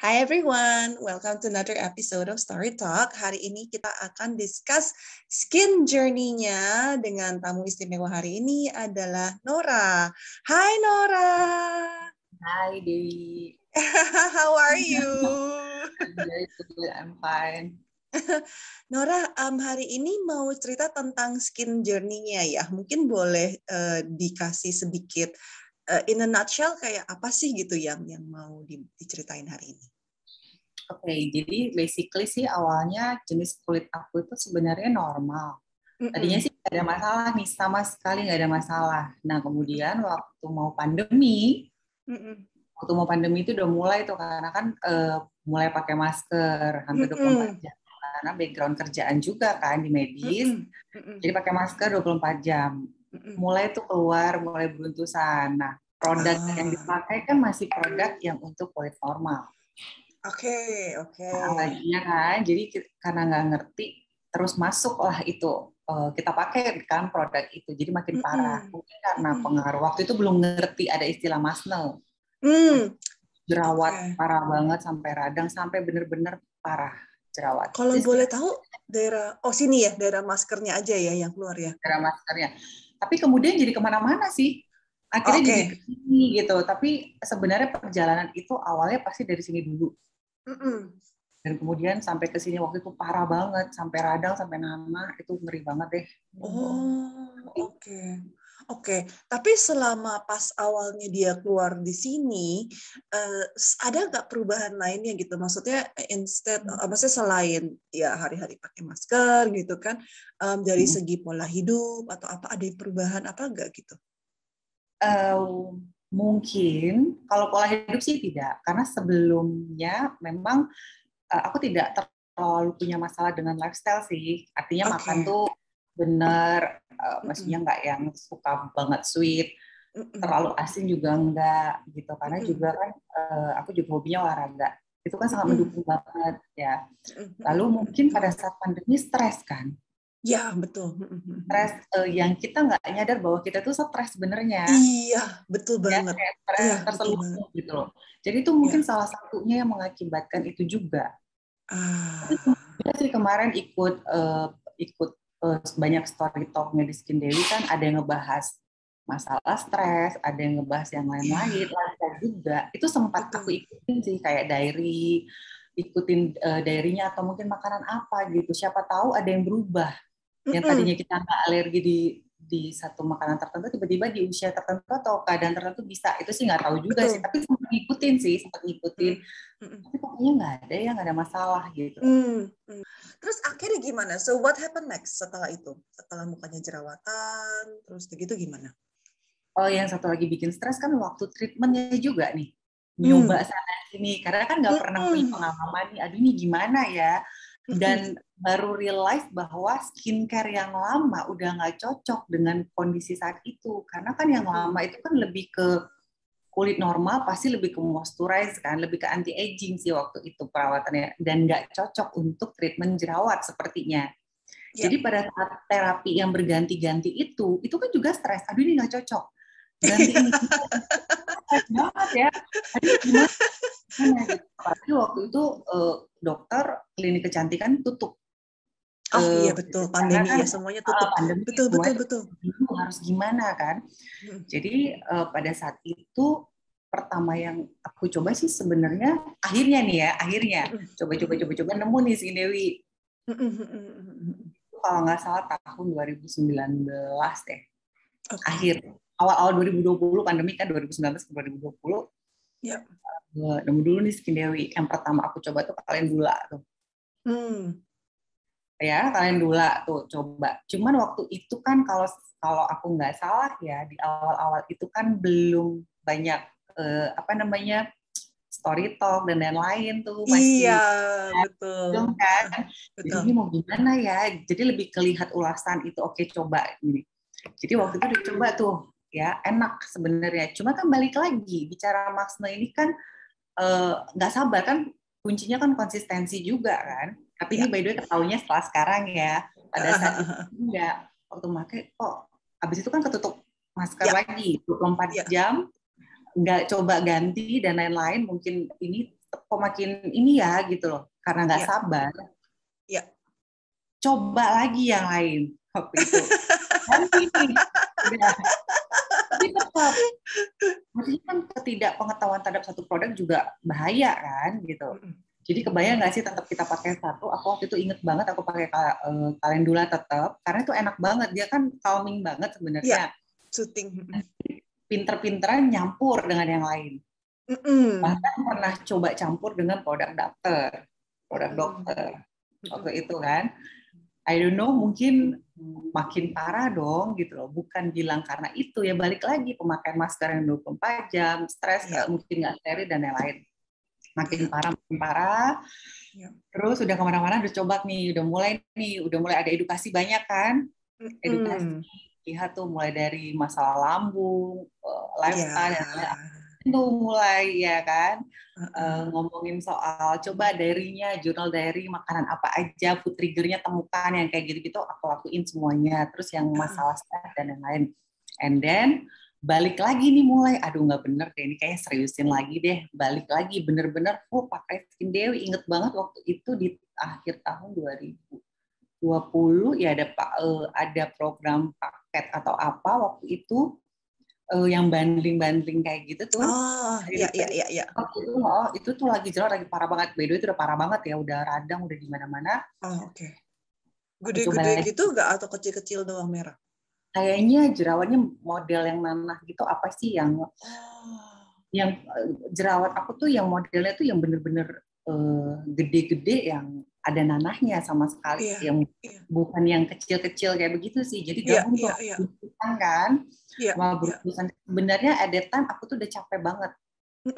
Hi everyone, welcome to another episode of Story Talk. Hari ini kita akan discuss skin journey-nya dengan tamu istimewa hari ini adalah Nora. Hai Nora. Hai Dewi. How are you? Very good, I'm fine. Nora, hari ini mau cerita tentang skin journey-nya ya. Mungkin boleh dikasih sedikit in a nutshell kayak apa sih gitu yang mau diceritain hari ini? Oke, jadi basically sih awalnya jenis kulit aku itu sebenarnya normal. Tadinya sih nggak ada masalah nih, sama sekali nggak ada masalah. Nah kemudian waktu mau pandemi itu udah mulai tuh karena kan mulai pakai masker hampir 24 jam. Karena background kerjaan juga kan di medis, jadi pakai masker 24 jam. Mulai tuh keluar, mulai beruntusan. Nah produk yang dipakai kan masih produk yang untuk kulit normal. Oke. Nah, iya kan, jadi karena nggak ngerti, terus masuklah itu kita pakai kan produk itu, jadi makin parah. Mungkin karena pengaruh waktu itu belum ngerti ada istilah masnel, jerawat parah banget sampai radang, sampai bener-bener parah jerawat. Kalau boleh tahu daerah, sini ya, daerah maskernya aja ya yang keluar ya. Daerah maskernya. Tapi kemudian jadi kemana-mana sih. Akhirnya jadi ke sini gitu. Tapi sebenarnya perjalanan itu awalnya pasti dari sini dulu. Dan kemudian sampai ke sini waktu itu parah banget, sampai radang, sampai nanah, itu ngeri banget deh. Oke. Tapi selama pas awalnya dia keluar di sini, ada nggak perubahan lainnya gitu? Maksudnya maksudnya selain ya hari-hari pakai masker gitu kan, dari segi pola hidup atau apa, ada perubahan apa nggak gitu? Mungkin kalau pola hidup sih tidak, karena sebelumnya memang aku tidak terlalu punya masalah dengan lifestyle sih. Artinya makan tuh bener, maksudnya nggak yang suka banget sweet, terlalu asin juga enggak gitu. Karena juga kan aku juga hobinya olahraga, itu kan sangat mendukung banget ya. Lalu mungkin pada saat pandemi stres kan. Ya, betul. Stres yang kita nggak nyadar bahwa kita tuh stres sebenarnya. Iya, betul banget. Ya, stres terselubung gitu loh. Jadi itu mungkin salah satunya yang mengakibatkan itu juga. Tapi sih kemarin ikut banyak story talk-nya di Skin Dewi kan, ada yang ngebahas masalah stres, ada yang ngebahas yang lain-lain, lifestyle juga. Itu sempat aku ikutin sih, kayak ikutin diary-nya atau mungkin makanan apa gitu. Siapa tahu ada yang berubah. Yang tadinya kita nggak alergi di satu makanan tertentu, tiba-tiba di usia tertentu atau keadaan tertentu bisa. Itu sih nggak tahu juga sih, tapi sempat ngikutin. Tapi pokoknya nggak ada masalah gitu. Terus akhirnya gimana? So what happened next setelah itu? Setelah mukanya jerawatan, terus begitu gimana? Oh, yang satu lagi bikin stres kan waktu treatmentnya juga nih. Nyoba sana sini, karena kan nggak pernah punya pengalaman nih, aduh ini gimana ya. Dan baru realize bahwa skincare yang lama udah nggak cocok dengan kondisi saat itu. Karena kan yang lama itu kan lebih ke kulit normal, pasti lebih ke moisturize kan, lebih ke anti-aging sih waktu itu perawatannya. Dan nggak cocok untuk treatment jerawat sepertinya. Jadi pada saat terapi yang berganti-ganti itu kan juga stres. Aduh ini nggak cocok. Ganti ini. Stres banget ya. Aduh gimana? Apalagi waktu itu dokter klinik kecantikan tutup. Iya betul, pandemi kan, ya semuanya tutup. Pandemi, betul. Harus gimana kan? Jadi pada saat itu pertama yang aku coba sih sebenarnya akhirnya coba nemu nih si Dewi. Kalau nggak salah tahun 2019 deh. Akhir awal 2020 pandemi kan 2019 ke 2020. Ya. Nemu dulu nih Skin Dewi. Yang pertama aku coba tuh Calendula tuh. Ya, Calendula tuh coba. Cuman waktu itu kan kalau aku nggak salah ya di awal-awal itu kan belum banyak story talk dan lain-lain tuh masih. Iya, betul. Kan? Jadi ini mau gimana ya? Jadi lebih kelihat ulasan itu oke coba gini. Jadi waktu itu dicoba tuh ya enak sebenarnya. Cuma kan balik lagi bicara Maxne ini kan nggak sabar kan, kuncinya kan konsistensi juga kan. Tapi ini by the way ketahuinya setelah sekarang ya. Pada saat itu enggak, waktu pakai habis itu kan ketutup masker lagi 24 jam, nggak coba ganti dan lain-lain. Mungkin ini kok makin ini ya gitu loh, karena nggak sabar. Ya. Coba lagi yang lain waktu itu. Ganti nih. Udah. Tapi tetap, maksudnya kan ketidakpengetahuan terhadap satu produk juga bahaya kan gitu. Jadi kebayang nggak sih tetap kita pakai satu? Aku waktu itu inget banget aku pakai Calendula tetap, karena itu enak banget, dia kan calming banget sebenarnya. Soothing. Pinter-pinteran nyampur dengan yang lain. Bahkan pernah coba campur dengan produk dokter waktu itu kan. I don't know, mungkin makin parah dong gitu loh. Bukan bilang karena itu, ya balik lagi pemakaian masker yang 24 jam, stres, mungkin nggak steril dan lain-lain. Makin parah. Terus udah kemana-mana udah coba nih, udah mulai ada edukasi banyak kan. Edukasi, lihat tuh mulai dari masalah lambung, lifestyle, dan lain-lain. Itu mulai ya kan. Ngomongin soal coba diary-nya, jurnal diary, makanan apa aja, food trigger-nya temukan, yang kayak gitu-gitu aku lakuin semuanya. Terus yang masalah stres dan lain-lain. And then balik lagi nih mulai, aduh nggak bener deh, ini kayaknya seriusin lagi deh. Balik lagi bener-bener pakai Skin Dewi. Inget banget waktu itu di akhir tahun 2020 ya ada program paket atau apa waktu itu. Yang bundling kayak gitu tuh. Iya. Itu tuh lagi parah banget. By the way itu udah parah banget ya, udah radang, udah di mana-mana. Oke. Gede-gede gitu nggak atau kecil-kecil doang merah? Kayaknya jerawatnya model yang nanah gitu, apa sih yang jerawat aku tuh yang modelnya tuh yang bener-bener gede-gede yang ada nanahnya sama sekali, yang bukan yang kecil-kecil kayak begitu sih. Jadi gabung tuh kan. Berurusan. Sebenarnya at that time aku tuh udah capek banget,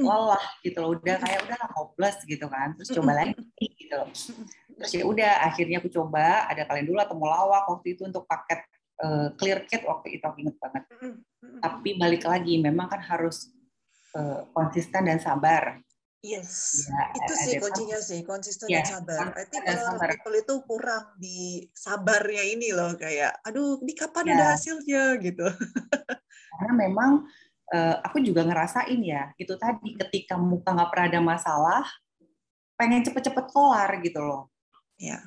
lelah gitu loh, udah kayak udah hopeless gitu kan. Terus coba lagi gitu loh. Terus ya udah akhirnya aku coba ada Calendula atau Temulawak waktu itu untuk paket clear kit waktu itu, aku inget banget. Tapi balik lagi memang kan harus konsisten dan sabar. Yes, ya, itu sih kuncinya sih, konsisten dan sabar. I think a lot of people itu kurang di sabarnya ini loh, kayak, aduh, ini kapan udah hasilnya gitu. Karena memang aku juga ngerasain ya, itu tadi ketika muka nggak pernah ada masalah, pengen cepet-cepet kelar gitu loh. Ya.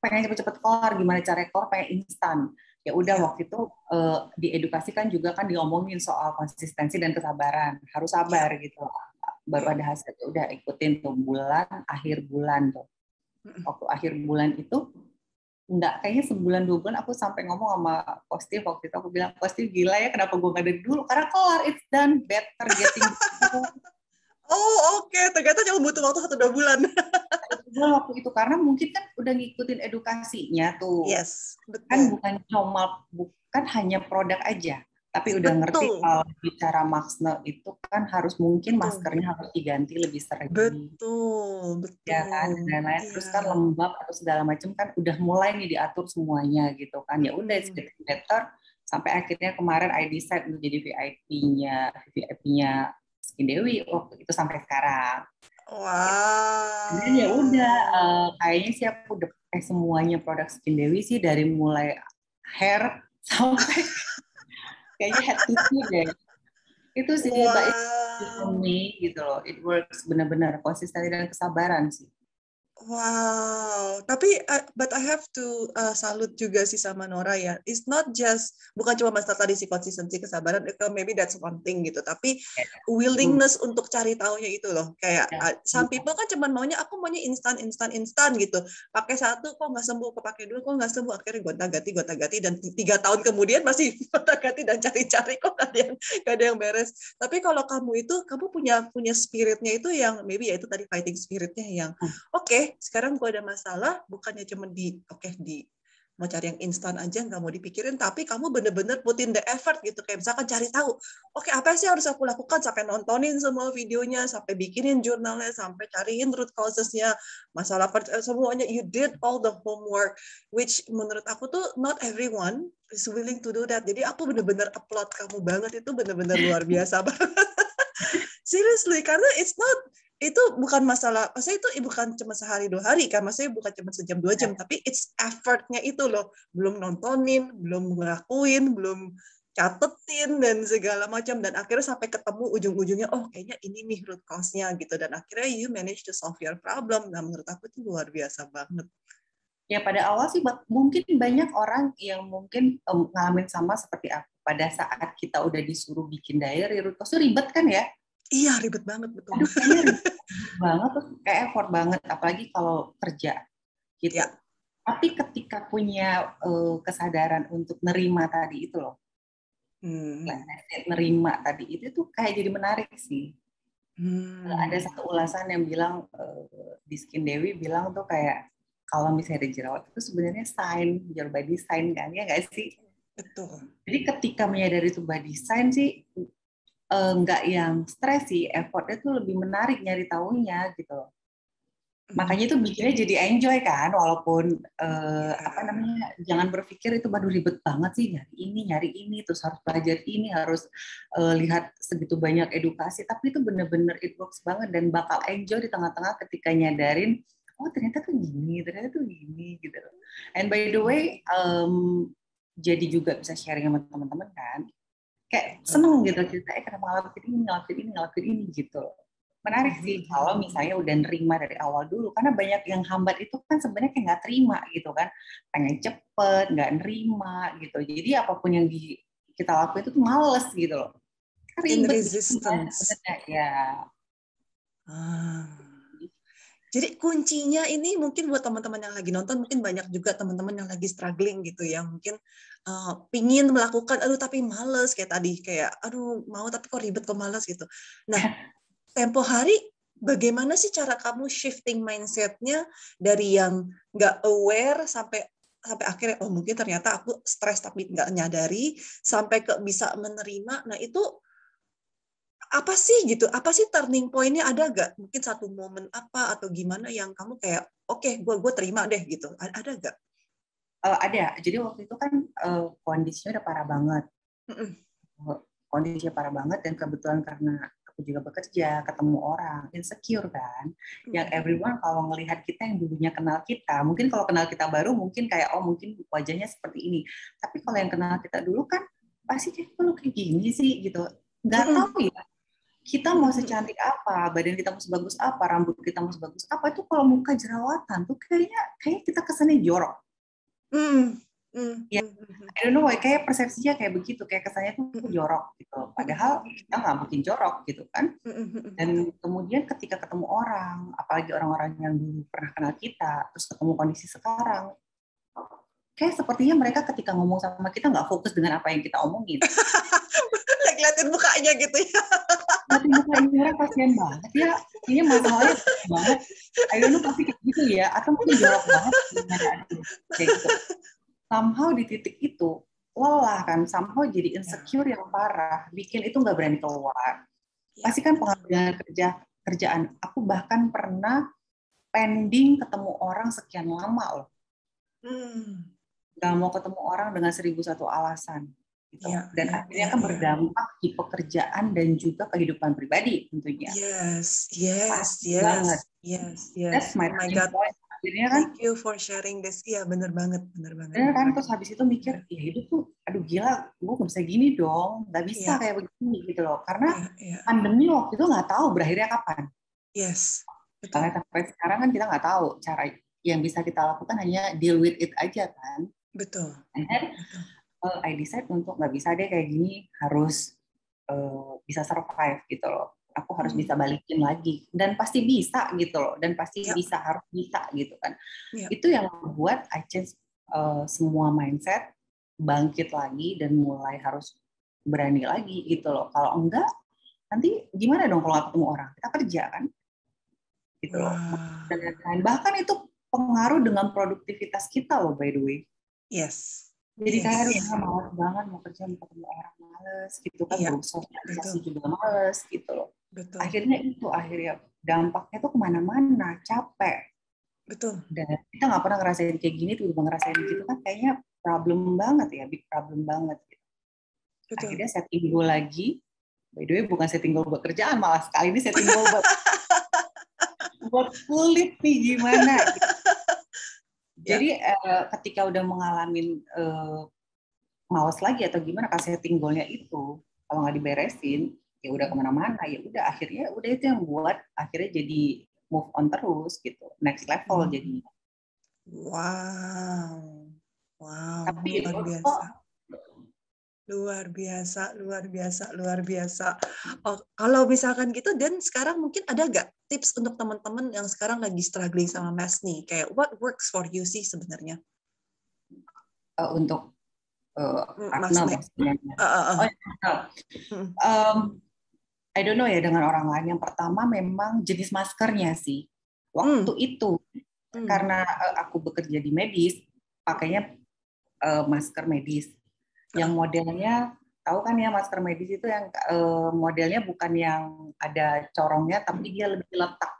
Pengen cepet-cepet kelar, gimana cara kelar, pengen instan. Ya udah waktu itu diedukasikan juga kan, diomongin soal konsistensi dan kesabaran, harus sabar gitu. Baru ada hasil, udah ikutin tuh akhir bulan tuh. Waktu akhir bulan itu kayaknya sebulan 2 bulan aku sampai ngomong sama Positif waktu itu, aku bilang, Positif gila ya kenapa gue nggak dari dulu, karena kelar, it's done, better getting better. Oke. Ternyata cuma butuh waktu 1-2 bulan. Waktu itu karena mungkin kan udah ngikutin edukasinya tuh. Yes, betul. Kan bukan hanya produk aja, tapi udah ngerti kalau bicara maksna itu kan harus mungkin maskernya harus diganti lebih sering. Betul. Ya kan, dan lain-lain. Terus kan lembab atau segala macam kan udah mulai nih diatur semuanya gitu kan. Ya udah it's getting better sampai akhirnya kemarin I decide untuk jadi VIP-nya Skin Dewi waktu itu sampai sekarang. Wow. Dan ya udah kayaknya sih aku udah pakai semuanya produk Skin Dewi sih, dari mulai hair sampai kayaknya head to toe deh. Itu sih for me gitu loh. It works benar-benar konsisten dan kesabaran sih. Wow, tapi but I have to salut juga sih sama Nora ya. It's not just, bukan cuma masalah tadi si konsistensi, kesabaran, maybe that's one thing gitu. Tapi willingness untuk cari taunya itu loh. Kayak some people kan cuma maunya, aku maunya instan gitu. Pakai satu kok nggak sembuh, pakai dua kok nggak sembuh. Akhirnya gonta-ganti dan 3 tahun kemudian masih gonta-ganti dan cari-cari kok nggak ada yang beres. Tapi kalau kamu punya spiritnya itu yang maybe ya itu tadi fighting spiritnya yang oke. Sekarang gue ada masalah, bukannya cuma mau cari yang instan aja, nggak mau dipikirin, tapi kamu bener-bener putin the effort gitu, kayak misalkan cari tahu, oke, apa sih harus aku lakukan, sampai nontonin semua videonya, sampai bikinin jurnalnya, sampai cariin root causesnya, masalah semuanya, you did all the homework, which menurut aku tuh not everyone is willing to do that. Jadi aku bener-bener applaud kamu banget, itu bener-bener luar biasa banget. Seriously, karena itu bukan masalah, maksudnya itu bukan cuma sehari 2 hari kan, maksudnya bukan cuma sejam 2 jam, tapi it's effortnya itu loh, belum nontonin, belum ngelakuin, belum catetin dan segala macam, dan akhirnya sampai ketemu ujung-ujungnya, oh kayaknya ini nih root cause-nya gitu, dan akhirnya you manage to solve your problem. Nah menurut aku itu luar biasa banget. Ya pada awal sih mungkin banyak orang yang mungkin ngalamin sama seperti aku. Pada saat kita udah disuruh bikin diary, root cause ribet kan ya? Iya ribet banget, betul. Aduh kayaknya ribet banget, terus kayak effort banget, apalagi kalau kerja gitu. Ya. Tapi ketika punya kesadaran untuk nerima tadi itu loh, nerima tadi itu tuh kayak jadi menarik sih. Ada satu ulasan yang bilang di Skin Dewi bilang tuh kayak kalau misalnya ada jerawat itu sebenarnya sign, your body sign kan, ya nggak sih? Betul. Jadi ketika menyadari itu body sign sih nggak yang stres sih, effortnya tuh lebih menarik nyari tahunya gitu. Makanya itu bikinnya jadi enjoy kan, walaupun apa namanya, jangan berpikir itu baru ribet banget sih nyari ini, terus harus belajar ini, harus lihat segitu banyak edukasi, tapi itu bener-bener it works banget dan bakal enjoy di tengah-tengah ketika nyadarin, oh ternyata tuh gini gitu. And by the way, jadi juga bisa sharing sama teman-teman kan, kayak seneng gitu cerita, kenapa ngelakuin ini gitu. Menarik sih kalau misalnya udah nerima dari awal dulu, karena banyak yang hambat itu kan sebenarnya kayak nggak terima gitu kan, pengen cepet, nggak nerima gitu, jadi apapun yang kita lakuin itu tuh males gitu loh, In ribet resistance. Ya. Jadi kuncinya ini mungkin buat teman-teman yang lagi nonton, mungkin banyak juga teman-teman yang lagi struggling gitu ya, mungkin pingin melakukan, aduh tapi males kayak tadi, kayak aduh mau tapi kok ribet, kok males gitu. Nah, tempo hari bagaimana sih cara kamu shifting mindset-nya dari yang nggak aware sampai akhirnya, oh mungkin ternyata aku stres tapi nggak nyadari, sampai ke bisa menerima. Nah itu apa sih gitu? Apa sih turning point-nya, ada nggak? Mungkin satu momen apa atau gimana yang kamu kayak, oke, gue terima deh gitu. Ada nggak? Ada. Jadi waktu itu kan kondisinya udah parah banget. Kondisinya parah banget dan kebetulan karena aku juga bekerja, ketemu orang, insecure kan. Yang everyone kalau ngelihat kita yang dulunya kenal kita, mungkin kalau kenal kita baru mungkin kayak, oh mungkin wajahnya seperti ini. Tapi kalau yang kenal kita dulu kan, pasti kayak, lu kayak gini sih gitu. Nggak tahu ya, kita mau secantik apa, badan kita mau sebagus apa, rambut kita mau sebagus apa, itu kalau muka jerawatan tuh kayaknya kita kesannya jorok. Ya, I don't know, kayak persepsinya kayak begitu, kayak kesannya tuh jorok gitu. Padahal kita nggak mungkin jorok gitu kan. Dan kemudian ketika ketemu orang, apalagi orang-orang yang dulu pernah kenal kita, terus ketemu kondisi sekarang, kayak sepertinya mereka ketika ngomong sama kita nggak fokus dengan apa yang kita omongin. Liatin mukanya gitu ya. Liatin mukanya, orang kasihan banget ya. Kayaknya masalahnya banget. I don't know, pasti kayak gitu ya. Atau mungkin jorok banget. Kayak gitu. Somehow di titik itu, lelah kan, somehow jadi insecure yang parah. Bikin itu nggak berani keluar. Pasti kan pengambilan kerjaan. Aku bahkan pernah pending ketemu orang sekian lama loh. Gak mau ketemu orang dengan 1001 alasan. Gitu. Dan akhirnya kan berdampak di pekerjaan dan juga kehidupan pribadi tentunya. Yes. Banget. Yes. That's my point. Akhirnya kan, thank you for sharing this. Iya, bener banget. Bener kan, terus habis itu mikir, ya hidup tuh, aduh gila, gue gak bisa gini dong, gak bisa kayak begini gitu loh. Karena pandemi waktu itu gak tahu berakhirnya kapan. Yes. Betul. Sampai sekarang kan kita nggak tahu, cara yang bisa kita lakukan hanya deal with it aja kan. Betul. And then I decide untuk nggak bisa deh kayak gini, harus bisa survive gitu loh. Aku harus bisa balikin lagi dan pasti bisa gitu loh, dan pasti harus bisa gitu kan. Itu yang membuat I change semua mindset, bangkit lagi dan mulai harus berani lagi gitu loh. Kalau enggak nanti gimana dong kalau nggak ketemu orang, kita kerja kan gitu loh. Dan bahkan itu pengaruh dengan produktivitas kita loh, by the way. Yes. Jadi kayak malas banget mau kerja, mau ketemu orang, males gitu kan, bersosialisasi juga males gitu loh. Betul. Akhirnya dampaknya tuh kemana-mana, capek. Betul. Dan kita nggak pernah ngerasain kayak gini, tuh ngerasain gitu kan kayaknya problem banget ya, big problem banget. Gitu. Betul. Akhirnya setting goal lagi, by the way bukan setting goal buat kerjaan, malah sekali ini setting goal buat kulit nih gimana. Gitu. Jadi ketika udah mengalami males lagi atau gimana kan setting goalnya itu. Kalau nggak diberesin, ya udah kemana-mana, ya udah akhirnya udah itu yang buat akhirnya jadi move on terus gitu, next level jadi. Wow, wow, Tapi luar biasa. Luar biasa, luar biasa, luar biasa. Oh, kalau misalkan gitu, dan sekarang mungkin ada nggak tips untuk teman-teman yang sekarang lagi struggling sama math nih? Kayak what works for you sih sebenarnya? Untuk Mas acne Mac. maksudnya. Oh, ya. I don't know ya dengan orang lain. Yang pertama memang jenis maskernya sih. Waktu itu karena aku bekerja di medis, pakainya masker medis. Yang modelnya, tahu kan ya masker medis itu yang modelnya bukan yang ada corongnya, tapi dia lebih letak.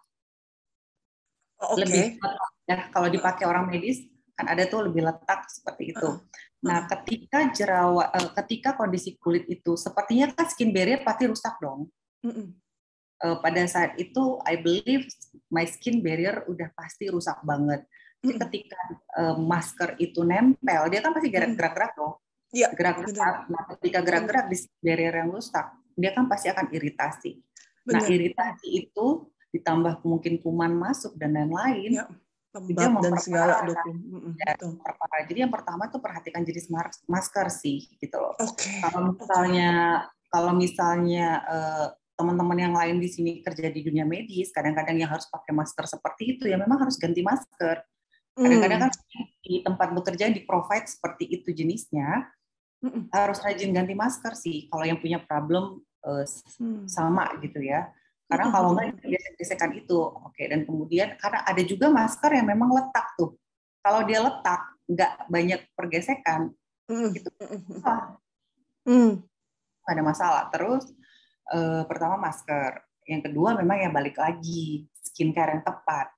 Lebih letak. Ya, kalau dipakai orang medis, kan ada tuh lebih letak seperti itu. Nah, ketika kondisi kulit itu, sepertinya kan skin barrier pasti rusak dong. Pada saat itu, I believe my skin barrier udah pasti rusak banget. Jadi ketika masker itu nempel, dia kan pasti gerak-gerak dong. Ya, gerak-gerak. Nah, ketika gerak-gerak di barrier yang rusak, dia kan pasti akan iritasi. Nah, iritasi itu ditambah mungkin kuman masuk dan lain-lain, ya, lembab dan segala memperparah. Jadi yang pertama tuh perhatikan jenis masker sih, gitu loh. Okay. Kalau misalnya teman-teman yang lain di sini kerja di dunia medis, kadang-kadang yang harus pakai masker seperti itu, ya memang harus ganti masker. Kadang-kadang kan di tempat bekerja di provide seperti itu jenisnya, harus rajin ganti masker sih kalau yang punya problem sama gitu ya, karena kalau nggak gesek-gesekan itu. Oke, dan kemudian karena ada juga masker yang memang letak tuh, kalau dia letak nggak banyak pergesekan itu ada masalah. Terus pertama masker, yang kedua memang ya balik lagi skincare yang tepat.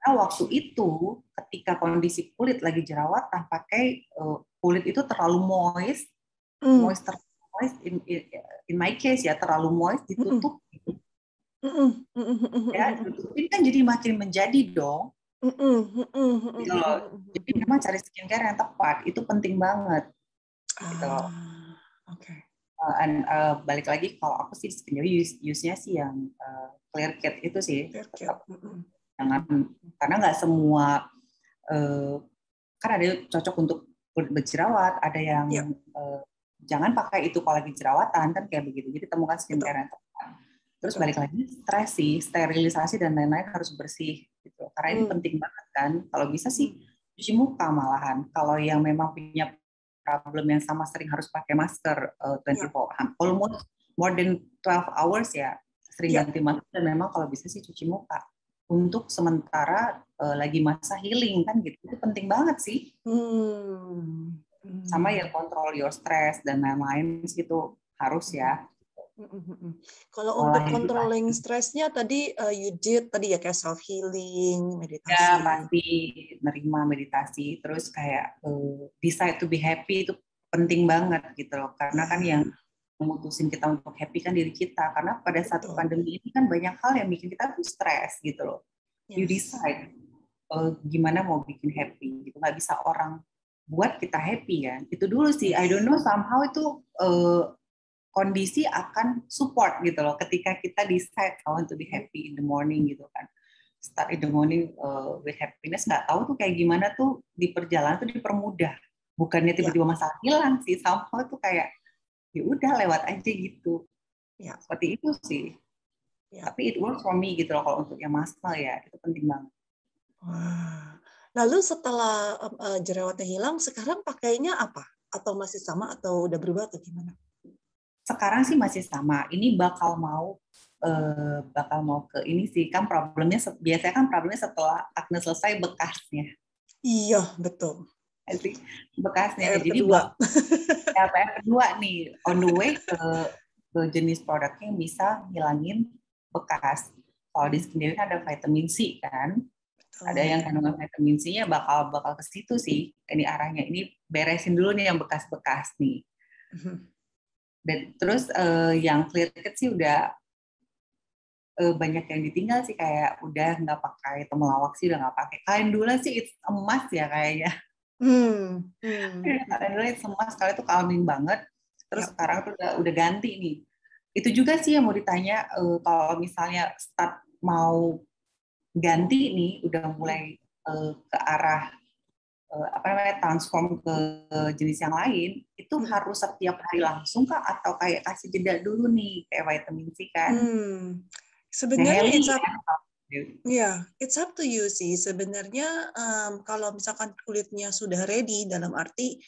Karena waktu itu ketika kondisi kulit lagi jerawatan, pakai kulit itu terlalu moist in my case ya, terlalu moist, ditutup. Ya, ditutupin kan jadi makin menjadi dong. Gitu loh. Jadi memang cari skincare yang tepat itu penting banget. Gitu loh. Okay. Balik lagi kalau aku sih skincare use-nya sih yang clear cat itu sih. Jangan, karena nggak semua kan ada yang cocok untuk kulit berjerawat, ada yang jangan pakai itu kalau lagi jerawatan, kan kayak begitu. Jadi temukan skincare yang tepat. Terus balik lagi stres sih, sterilisasi dan lain-lain harus bersih gitu. Karena ini penting banget kan. Kalau bisa sih cuci muka malahan. Kalau yang memang punya problem yang sama sering harus pakai masker 24 almost more than 12 hours ya, sering ganti masker, dan memang kalau bisa sih cuci muka. Untuk sementara lagi masa healing kan gitu, itu penting banget sih. Sama ya kontrol your stress dan lain-lain gitu harus ya. Kalau untuk controlling stressnya tadi you did tadi ya kayak self healing, meditasi. Ya pasti nerima meditasi, terus kayak decide to be happy itu penting banget gitu loh, karena kan yang memutusin kita untuk happy kan diri kita, karena pada saat pandemi ini kan banyak hal yang bikin kita tuh stres gitu loh. You decide gimana mau bikin happy gitu, nggak bisa orang buat kita happy kan, itu dulu sih. I don't know, somehow itu kondisi akan support gitu loh, ketika kita decide I want to be happy in the morning gitu kan, start in the morning with happiness. Nggak tahu tuh kayak gimana tuh di perjalanan tuh dipermudah, bukannya tiba-tiba masalah hilang sih, somehow tuh kayak ya udah lewat aja gitu. Seperti itu sih. Tapi it works for me gitu loh. Kalau untuk yang masalah ya itu penting banget. Wah. Lalu setelah jerawatnya hilang, sekarang pakainya apa? Atau masih sama atau udah berubah atau gimana? Sekarang sih masih sama. Ini bakal mau ke ini sih, kan problemnya biasanya kan problemnya setelah acne selesai bekasnya. Iya, betul. Bekasnya. PR jadi PR kedua nih, on the way ke jenis produknya yang bisa ngilangin bekas. Kalau di sendiri ada vitamin C kan, ada yang kandungan vitamin C-nya bakal ke situ sih. Ini arahnya. Ini beresin dulu nih yang bekas-bekas nih. Dan terus yang clear cut sih udah banyak yang ditinggal sih, kayak udah nggak pakai temulawak sih, udah nggak pakai. Calendula sih it's emas ya kayaknya. Dulu semua sekali tuh calming banget. Terus Yap. sekarang tuh udah ganti nih. Itu juga sih yang mau ditanya, kalau misalnya start mau ganti nih, udah mulai ke arah apa namanya transform ke jenis yang lain, itu harus setiap hari langsung kah atau kayak kasih jeda dulu nih kayak vitamin C kan? Sebenarnya Heli it's up. kan? Ya, it's up to you sih. Sebenarnya kalau misalkan kulitnya sudah ready, dalam arti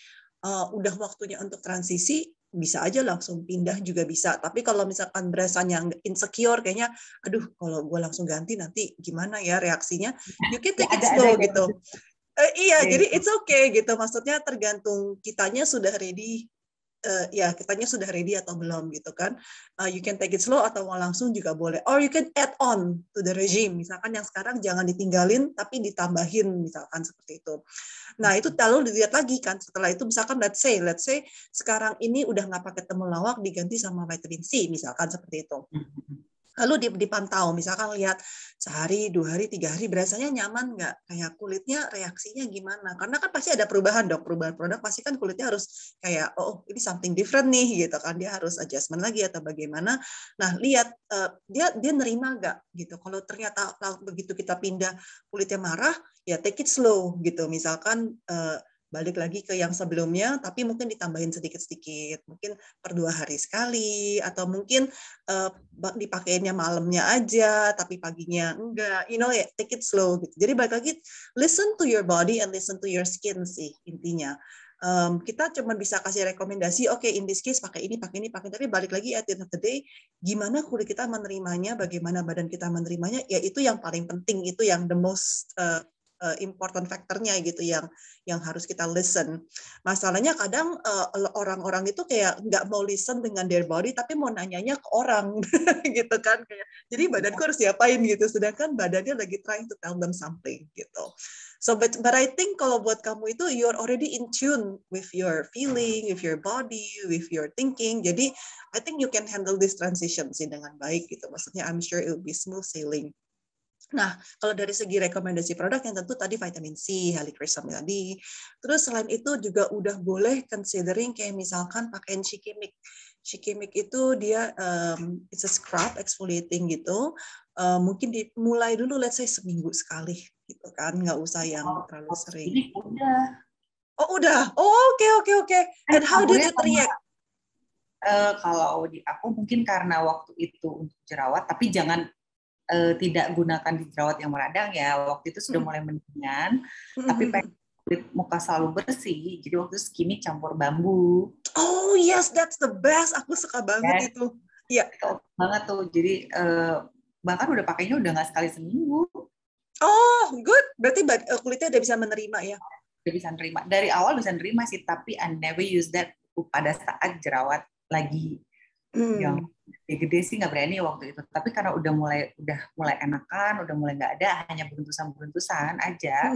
udah waktunya untuk transisi, bisa aja langsung pindah juga bisa. Tapi kalau misalkan berasanya insecure, kayaknya, aduh, kalau gue langsung ganti nanti gimana ya reaksinya? You can Ya take it ada slow kayak gitu. gitu. Iya, Ya, jadi it's okay gitu. Maksudnya tergantung kitanya sudah ready. Ya, kitanya sudah ready atau belum gitu kan. You can take it slow atau mau langsung juga boleh. Or you can add on to the regime. Misalkan yang sekarang jangan ditinggalin tapi ditambahin misalkan seperti itu. Nah, itu lalu dilihat lagi kan. Setelah itu misalkan let's say sekarang ini udah nggak pakai temulawak diganti sama vitamin C misalkan seperti itu. Lalu dipantau, misalkan lihat sehari, 2 hari, 3 hari, berasanya nyaman nggak? Kayak kulitnya reaksinya gimana? Karena kan pasti ada perubahan dok, perubahan produk pasti kan kulitnya harus kayak, oh ini something different nih gitu kan, dia harus adjustment lagi atau bagaimana. Nah lihat dia nerima nggak gitu. Kalau ternyata begitu kita pindah kulitnya marah, ya take it slow gitu. Misalkan balik lagi ke yang sebelumnya, tapi mungkin ditambahin sedikit-sedikit, mungkin per 2 hari sekali, atau mungkin dipakainya malamnya aja, tapi paginya enggak, take it slow gitu. Jadi balik lagi, listen to your body and listen to your skin sih intinya. Kita cuma bisa kasih rekomendasi, oke, in this case pakai ini, tapi balik lagi at the end of the day, gimana kulit kita menerimanya, bagaimana badan kita menerimanya, ya itu yang paling penting, itu yang the most important factornya gitu yang harus kita listen. Masalahnya kadang orang-orang itu kayak nggak mau listen dengan their body tapi mau nanyanya ke orang gitu kan, kayak jadi badanku harus diapain gitu sedangkan badannya lagi trying to tell them something gitu. So but I think kalau buat kamu itu you're already in tune with your feeling, with your body, with your thinking. Jadi I think you can handle this transition sih dengan baik gitu. Maksudnya I'm sure it will be smooth sailing. Nah, kalau dari segi rekomendasi produk yang tentu tadi vitamin C, helichrysum tadi. Terus selain itu juga udah boleh considering kayak misalkan pakai Shikimik. Shikimik itu dia it's a scrub exfoliating gitu. Mungkin dimulai dulu let's say seminggu sekali gitu kan, nggak usah yang terlalu sering. Ini udah. Oh, udah. Oh, oke. And how did it react? Kalau di aku mungkin karena waktu itu untuk jerawat, tapi jangan tidak gunakan di jerawat yang meradang ya. Waktu itu sudah mulai mendingan, tapi pengen kulit muka selalu bersih. Jadi waktu itu skinny campur bambu. Oh yes, that's the best. Aku suka banget itu. Iya. Itu banget tuh. Jadi bahkan udah pakainya udah nggak sekali seminggu. Oh, good. Berarti kulitnya udah bisa menerima ya? Udah bisa nerima. Dari awal bisa nerima sih, tapi I never use that pada saat jerawat lagi yang gede sih nggak berani waktu itu. Tapi karena udah mulai enakan, udah mulai nggak ada, hanya beruntusan aja.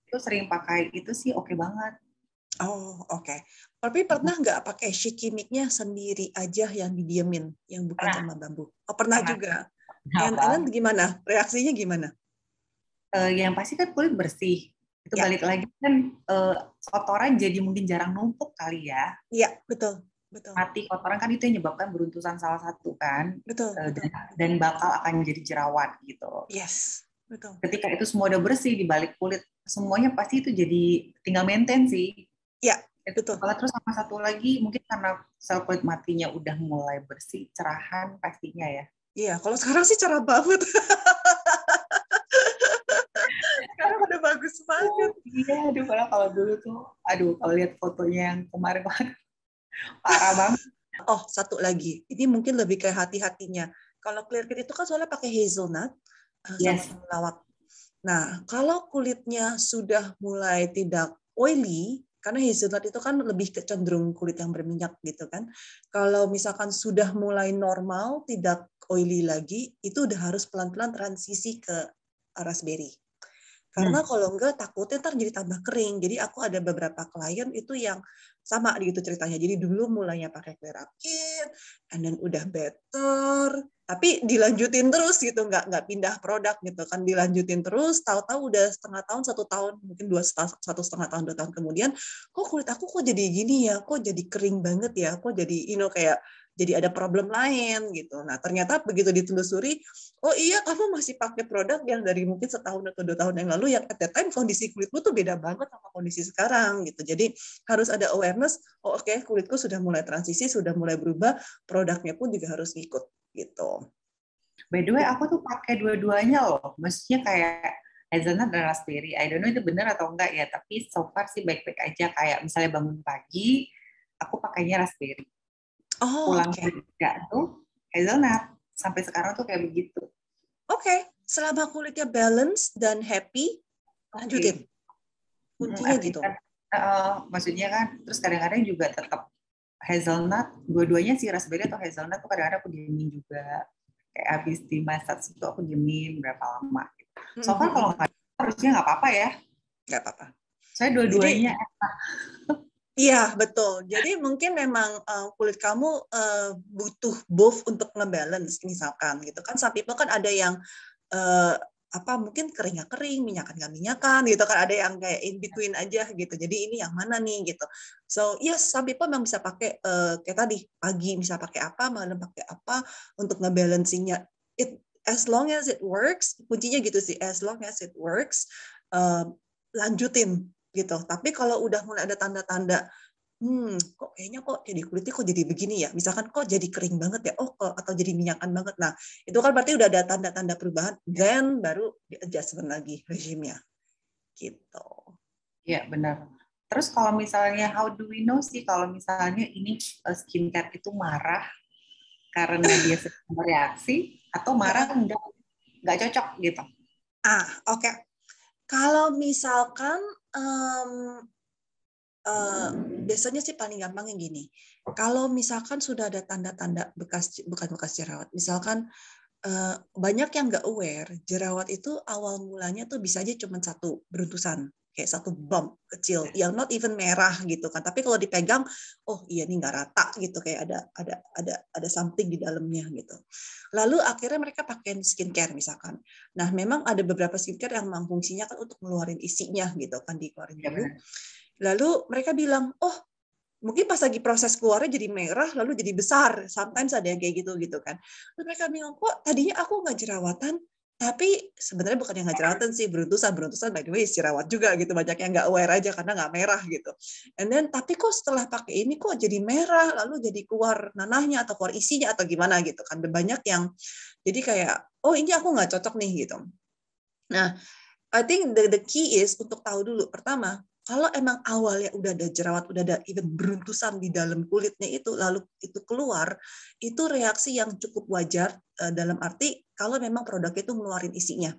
Itu sering pakai itu sih oke banget. Oh, oke. Tapi pernah nggak pakai Shikimiknya sendiri aja yang didiemin, yang bukan sama bambu? Oh, pernah juga. And gimana? Reaksinya gimana? Yang pasti kan kulit bersih. Itu ya. Balik lagi kan kotoran jadi mungkin jarang numpuk kali ya. Iya, betul. Mati kotoran kan itu yang menyebabkan beruntusan salah satu kan. Betul. Dan bakal akan jadi jerawat gitu. Yes, betul. Ketika itu semua udah bersih di balik kulit, semuanya pasti itu jadi tinggal maintain sih. Iya, betul. Terus sama satu lagi mungkin karena sel kulit matinya udah mulai bersih, cerahan pastinya ya. Iya, kalau sekarang sih cerah banget. Sekarang udah bagus banget. Iya, kalau dulu tuh, kalau lihat fotonya yang kemarin parah banget. Oh, satu lagi. Ini mungkin lebih kayak hati-hatinya. Kalau clear kit itu kan soalnya pakai hazelnut sama temulawak. Nah, kalau kulitnya sudah mulai tidak oily, karena hazelnut itu kan lebih cenderung kulit yang berminyak gitu kan. Kalau misalkan sudah mulai normal, tidak oily lagi, itu udah harus pelan-pelan transisi ke raspberry. Karena kalau enggak takutnya ntar jadi tambah kering. Jadi aku ada beberapa klien itu yang sama gitu ceritanya. Jadi dulu mulainya pakai Clear Up Kit, and then udah better, tapi dilanjutin terus gitu, nggak pindah produk gitu kan, dilanjutin terus. Tahu-tahu udah setengah tahun, 1 tahun, mungkin 1,5 tahun, 2 tahun kemudian, kok kulit aku kok jadi gini ya, kok jadi kering banget ya, kok jadi kayak jadi ada problem lain gitu. Nah ternyata begitu ditelusuri, oh iya kamu masih pakai produk yang dari mungkin setahun atau 2 tahun yang lalu, yang at that time kondisi kulitmu tuh beda banget sama kondisi sekarang gitu. Jadi harus ada awareness, oh oke, kulitku sudah mulai transisi, sudah mulai berubah, produknya pun juga harus ikut gitu. By the way, aku tuh pakai dua-duanya loh. Maksudnya kayak hazelnut dan raspberry. I don't know itu benar atau enggak ya, tapi so far sih baik-baik aja. Kayak misalnya bangun pagi, aku pakainya raspberry. Oh, Pulang oke. kerja tuh hazelnut. Sampai sekarang tuh kayak begitu. Oke, selama kulitnya balance dan happy, lanjutin. Kuncinya gitu. Artinya, maksudnya kan, terus kadang-kadang juga tetap hazelnut, dua-duanya sih raspberry atau hazelnut tuh kadang-kadang aku diemin juga. Kayak habis dimasak itu aku diemin berapa lama. So far kalau nggak harusnya nggak apa-apa ya. Nggak apa-apa. Saya Jadi, dua-duanya. iya, betul. Jadi mungkin memang kulit kamu butuh both untuk ngebalance misalkan gitu kan. Some people kan ada yang mungkin keringnya kering, minyakan nggak minyakan gitu kan. Ada yang kayak in between aja gitu. Jadi ini yang mana nih gitu. So yes, some people memang bisa pakai kayak tadi pagi bisa pakai apa, malam pakai apa untuk ngebalancingnya. As long as it works, kuncinya gitu sih. As long as it works, lanjutin gitu. Tapi kalau udah mulai ada tanda-tanda, kok kayaknya kok jadi kulitnya kok jadi begini ya, misalkan kok jadi kering banget ya, atau jadi minyakan banget. Nah, itu kan berarti udah ada tanda-tanda perubahan, then baru di-adjustment lagi regimenya. Gitu. Iya, benar. Terus kalau misalnya, how do we know sih kalau misalnya ini skincare itu marah karena dia sedang bereaksi atau marah nggak cocok gitu? Oke. Kalau misalkan biasanya sih paling gampang yang gini. Kalau misalkan sudah ada tanda-tanda bukan bekas jerawat, misalkan banyak yang nggak aware, jerawat itu awal mulanya tuh bisa aja cuma satu beruntusan, kayak satu bump kecil, yang not even merah gitu kan. Tapi kalau dipegang, oh iya nih nggak rata gitu, kayak ada something di dalamnya gitu. Lalu akhirnya mereka pakai skincare misalkan. Nah memang ada beberapa skincare yang memang fungsinya kan untuk ngeluarin isinya gitu kan, dikeluarin Ya, dulu. benar. Lalu mereka bilang, oh mungkin pas lagi proses keluarnya jadi merah, lalu jadi besar. Sometimes ada yang kayak gitu kan. Terus mereka bilang, kok tadinya aku nggak jerawatan, tapi sebenarnya bukan yang nggak jerawatan sih, beruntusan by the way jerawat juga gitu. Banyak yang nggak aware aja karena nggak merah gitu. And then, tapi kok setelah pakai ini kok jadi merah, lalu jadi keluar nanahnya atau keluar isinya atau gimana gitu kan. Banyak yang jadi kayak, oh ini aku nggak cocok nih gitu. Nah, I think the key is untuk tahu dulu. Pertama, kalau emang awalnya udah ada jerawat, udah ada even beruntusan di dalam kulitnya itu, lalu itu keluar, itu reaksi yang cukup wajar dalam arti kalau memang produknya itu ngeluarin isinya.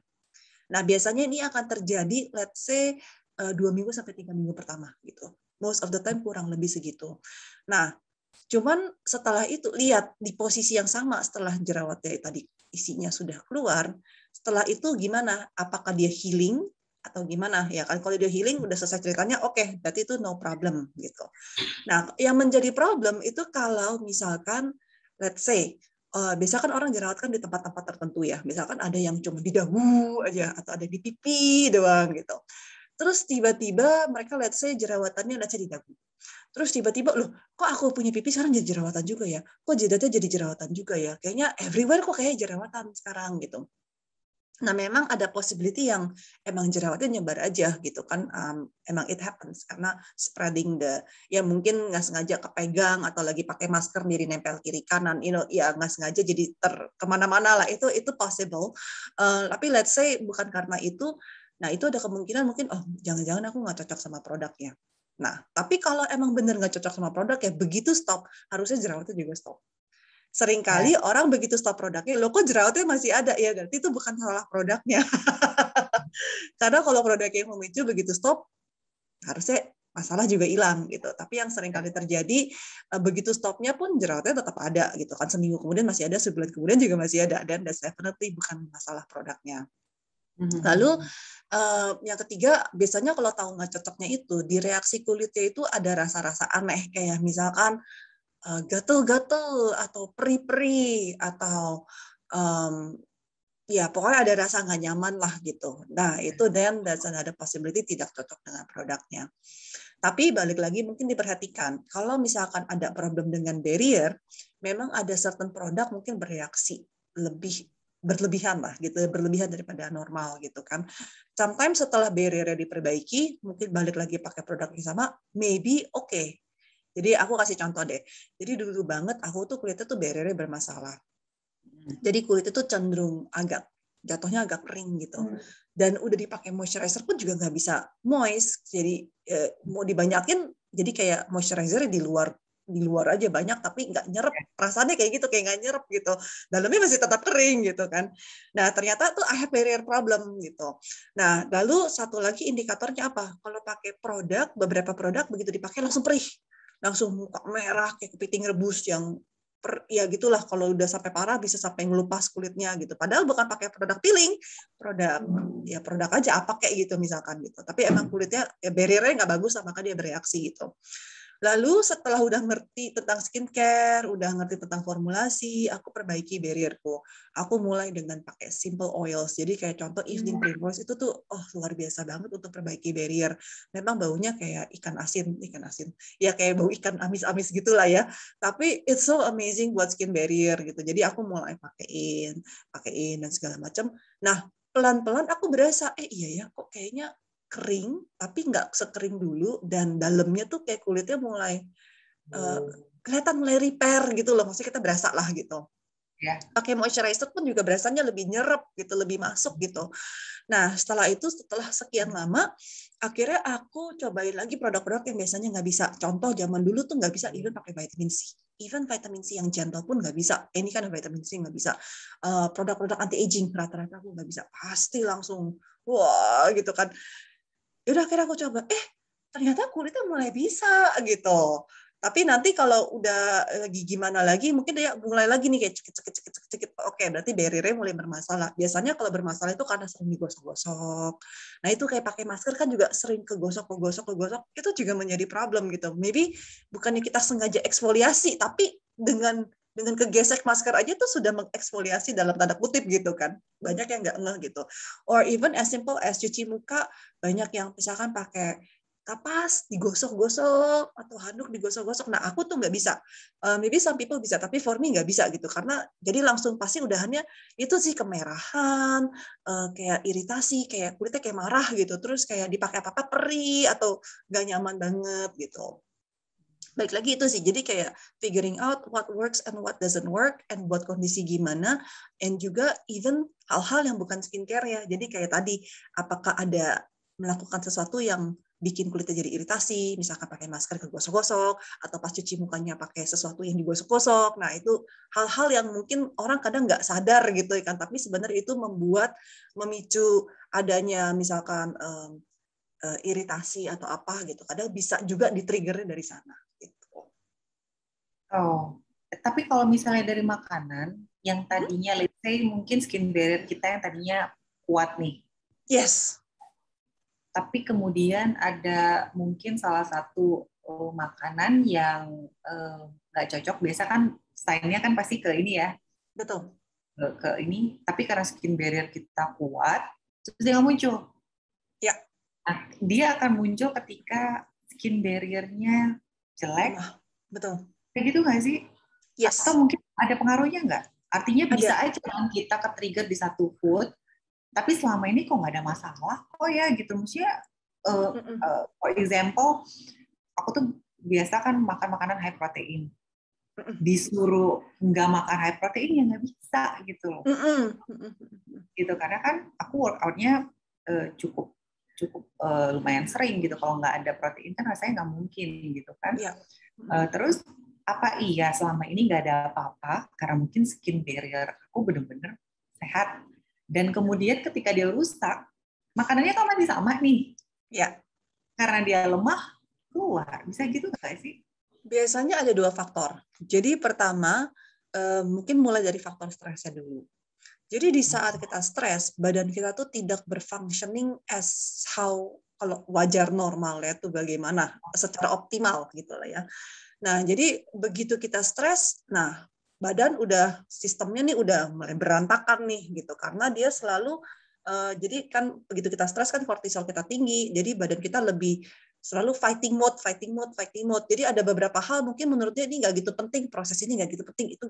Nah, biasanya ini akan terjadi, let's say, 2 minggu sampai 3 minggu pertama gitu. Most of the time kurang lebih segitu. Nah, cuman setelah itu lihat di posisi yang sama setelah jerawatnya tadi isinya sudah keluar, setelah itu gimana? Apakah dia healing atau gimana? Ya kan kalau dia healing udah selesai ceritanya, oke, berarti itu no problem gitu. Nah, yang menjadi problem itu kalau misalkan let's say biasanya kan orang jerawat kan di tempat-tempat tertentu ya. Misalkan ada yang cuma di dagu aja atau ada di pipi doang gitu. Terus tiba-tiba mereka let's say jerawatannya let's say di dagu. Terus tiba-tiba, loh, kok aku punya pipi sekarang jadi jerawatan juga ya? Kok jidatnya jadi jerawatan juga ya? Kayaknya everywhere kok kayak jerawatan sekarang gitu. Nah, memang ada possibility yang emang jerawatnya nyebar aja gitu kan. Emang it happens karena spreading ya mungkin nggak sengaja kepegang atau lagi pakai masker diri nempel kiri kanan, ya nggak sengaja jadi kemana-mana lah. Itu possible. Tapi let's say bukan karena itu, nah itu ada kemungkinan mungkin, oh jangan-jangan aku nggak cocok sama produknya. Nah, tapi kalau emang bener nggak cocok sama produk ya begitu stop, harusnya jerawatnya juga stop. Seringkali orang begitu stop produknya, loh kok jerawatnya masih ada? Ya berarti itu bukan salah produknya. Karena kalau produknya yang memicu begitu stop, harusnya masalah juga hilang gitu. Tapi yang seringkali terjadi, begitu stopnya pun jerawatnya tetap ada gitu kan. Seminggu kemudian masih ada, sebulan kemudian juga masih ada. Dan that's definitely bukan masalah produknya. Lalu yang ketiga, biasanya kalau tahu nggak cocoknya itu, di reaksi kulitnya itu ada rasa-rasa aneh, kayak misalkan gatel-gatel atau peri-peri atau ya pokoknya ada rasa nggak nyaman lah gitu. Nah itu then that's another possibility tidak cocok dengan produknya. Tapi balik lagi mungkin diperhatikan, kalau misalkan ada problem dengan barrier, memang ada certain produk mungkin bereaksi lebih berlebihan lah gitu, berlebihan daripada normal gitu kan. Sometimes setelah barriernya diperbaiki, mungkin balik lagi pakai produk yang sama, maybe okay. Jadi aku kasih contoh deh. Jadi dulu banget aku tuh kulitnya tuh barriernya bermasalah. Jadi kulit itu cenderung agak jatuhnya agak kering gitu. Dan udah dipakai moisturizer pun juga nggak bisa moist. Jadi mau dibanyakin jadi kayak moisturizer di luar aja banyak tapi nggak nyerap. Rasanya kayak gitu, kayak nggak nyerap gitu. Dalamnya masih tetap kering gitu kan. Nah ternyata tuh I have barrier problem gitu. Nah lalu satu lagi indikatornya apa? Kalau pakai produk, beberapa produk begitu dipakai langsung perih. Langsung muka merah kayak kepiting rebus yang ya gitulah, kalau udah sampai parah bisa sampai ngelupas kulitnya gitu. Padahal bukan pakai produk peeling, produk aja apa kayak gitu misalkan gitu. Tapi emang kulitnya ya barriernya nggak bagus, maka dia bereaksi gitu. Lalu setelah udah ngerti tentang skincare, udah ngerti tentang formulasi, aku perbaiki barrierku. Aku mulai dengan pakai simple oils. Jadi kayak contoh evening primrose itu tuh luar biasa banget untuk perbaiki barrier. Memang baunya kayak ikan asin. Ya kayak bau ikan amis-amis gitulah ya. Tapi it's so amazing buat skin barrier gitu. Jadi aku mulai pakein dan segala macam. Nah, pelan-pelan aku berasa iya ya kok kayaknya kering, tapi nggak sekering dulu, dan dalamnya tuh kayak kulitnya mulai kelihatan mulai repair gitu loh, maksudnya kita berasa lah gitu. Pakai moisturizer pun juga berasanya lebih nyerap gitu, lebih masuk gitu. Nah setelah sekian lama, akhirnya aku cobain lagi produk-produk yang biasanya nggak bisa. Contoh zaman dulu tuh nggak bisa even pakai vitamin C. Even vitamin C yang gentle pun nggak bisa. Ini kan vitamin C nggak bisa. Produk-produk anti aging rata-rata aku nggak bisa. Pasti langsung wah gitu kan. Yaudah akhirnya aku coba, ternyata kulitnya mulai bisa gitu. Tapi nanti kalau udah lagi gimana lagi, mungkin dia mulai lagi nih kayak cekit. Oke, berarti barriernya mulai bermasalah. Biasanya kalau bermasalah itu karena sering digosok-gosok. Nah itu kayak pakai masker kan juga sering kegosok, itu juga menjadi problem gitu. Maybe bukannya kita sengaja eksfoliasi, tapi dengan kegesek masker aja tuh sudah mengeksfoliasi dalam tanda kutip gitu kan. Banyak yang nggak ngeh gitu. Or even as simple as cuci muka, banyak yang misalkan pakai kapas digosok-gosok atau handuk digosok-gosok. Nah aku tuh nggak bisa. Maybe some people bisa, tapi for me nggak bisa gitu. Karena jadi langsung pasti udahannya itu sih kemerahan, kayak iritasi, kayak kulitnya kayak marah gitu. Terus kayak dipakai apa-apa perih atau nggak nyaman banget gitu. Baik lagi itu sih, jadi kayak figuring out what works and what doesn't work, and buat kondisi gimana, and juga even hal-hal yang bukan skincare ya. Jadi kayak tadi, apakah ada melakukan sesuatu yang bikin kulitnya jadi iritasi, misalkan pakai masker kegosok-gosok, atau pas cuci mukanya pakai sesuatu yang digosok-gosok. Nah itu hal-hal yang mungkin orang kadang nggak sadar gitu kan, tapi sebenarnya itu memicu adanya misalkan iritasi atau apa gitu. Kadang bisa juga di-trigger dari sana. Oh, tapi kalau misalnya dari makanan yang tadinya, let's say mungkin skin barrier kita yang tadinya kuat nih. Yes. Tapi kemudian ada mungkin salah satu makanan yang nggak cocok. Biasa kan stylenya kan pasti ke ini ya. Betul. Ke ini, tapi karena skin barrier kita kuat, terus dia nggak muncul. Ya. Nah, dia akan muncul ketika skin barrier-nya jelek. Betul. Kayak gitu nggak sih? Yes. Atau mungkin ada pengaruhnya nggak? Artinya bisa ada. aja kan kita ke-trigger di satu food, tapi selama ini kok nggak ada masalah kok ya gitu. Maksudnya, for example, aku tuh biasa kan makan makanan high protein. Disuruh nggak makan high protein ya nggak bisa gitu loh. Gitu, karena kan aku workout-nya cukup lumayan sering gitu. Kalau nggak ada protein kan rasanya nggak mungkin gitu kan. Yeah. Terus apa iya selama ini nggak ada apa-apa karena mungkin skin barrier aku benar-benar sehat, dan kemudian ketika dia rusak makanannya kan masih sama nih ya, karena dia lemah keluar, bisa gitu nggak sih? Biasanya ada dua faktor. Jadi pertama mungkin mulai dari faktor stresnya dulu. Jadi di saat kita stres, badan kita tuh tidak berfunctioning as how kalau wajar normal ya tuh bagaimana secara optimal gitu lah ya. Nah, jadi begitu kita stres, nah badan udah sistemnya nih udah mulai berantakan nih gitu karena dia selalu jadi kan begitu kita stres kan kortisol kita tinggi, jadi badan kita lebih selalu fighting mode. Jadi ada beberapa hal mungkin menurutnya ini nggak gitu penting, proses ini nggak gitu penting, itu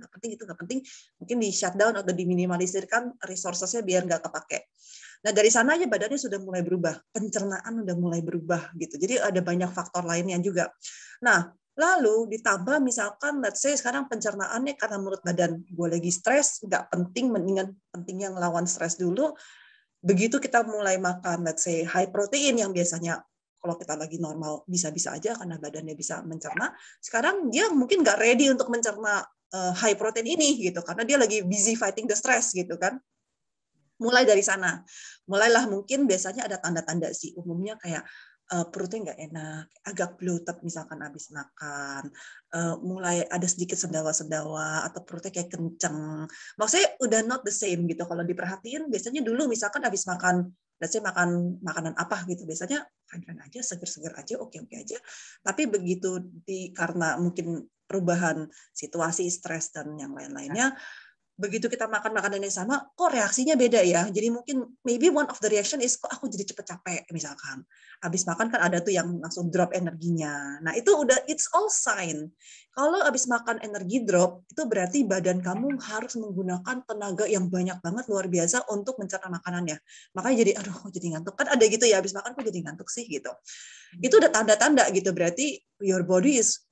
nggak penting, mungkin di shutdown atau diminimalisirkan resources-nya biar nggak kepake. Nah dari sana aja badannya sudah mulai berubah, pencernaan udah mulai berubah gitu. Jadi ada banyak faktor lainnya juga. Nah lalu ditambah misalkan let's say sekarang pencernaannya karena menurut badan gue lagi stres, nggak penting, mendingan pentingnya ngelawan stres dulu. Begitu kita mulai makan let's say high protein yang biasanya kalau kita lagi normal bisa-bisa aja karena badannya bisa mencerna, sekarang dia mungkin nggak ready untuk mencerna high protein ini gitu karena dia lagi busy fighting the stress gitu kan. Mulai dari sana, mulailah mungkin biasanya ada tanda-tanda sih umumnya kayak perutnya nggak enak, agak bloated misalkan habis makan, mulai ada sedikit sendawa-sendawa atau perutnya kayak kenceng. Maksudnya udah not the same gitu. Kalau diperhatiin biasanya dulu misalkan habis makan, let's say makan makanan apa gitu, biasanya fine-fine aja, seger-seger aja, oke-oke aja. Tapi begitu karena mungkin perubahan situasi, stres dan yang lain-lainnya, begitu kita makan makanan yang sama, kok reaksinya beda ya? Jadi mungkin maybe one of the reaction is kok aku jadi cepet capek misalkan. Habis makan kan ada tuh yang langsung drop energinya. Nah itu udah it's all sign. Kalau habis makan energi drop, itu berarti badan kamu harus menggunakan tenaga yang banyak banget luar biasa untuk mencerna makanannya. Makanya jadi aduh kok jadi ngantuk. Kan ada gitu ya habis makan kok jadi ngantuk sih gitu. Itu udah tanda-tanda gitu berarti your body is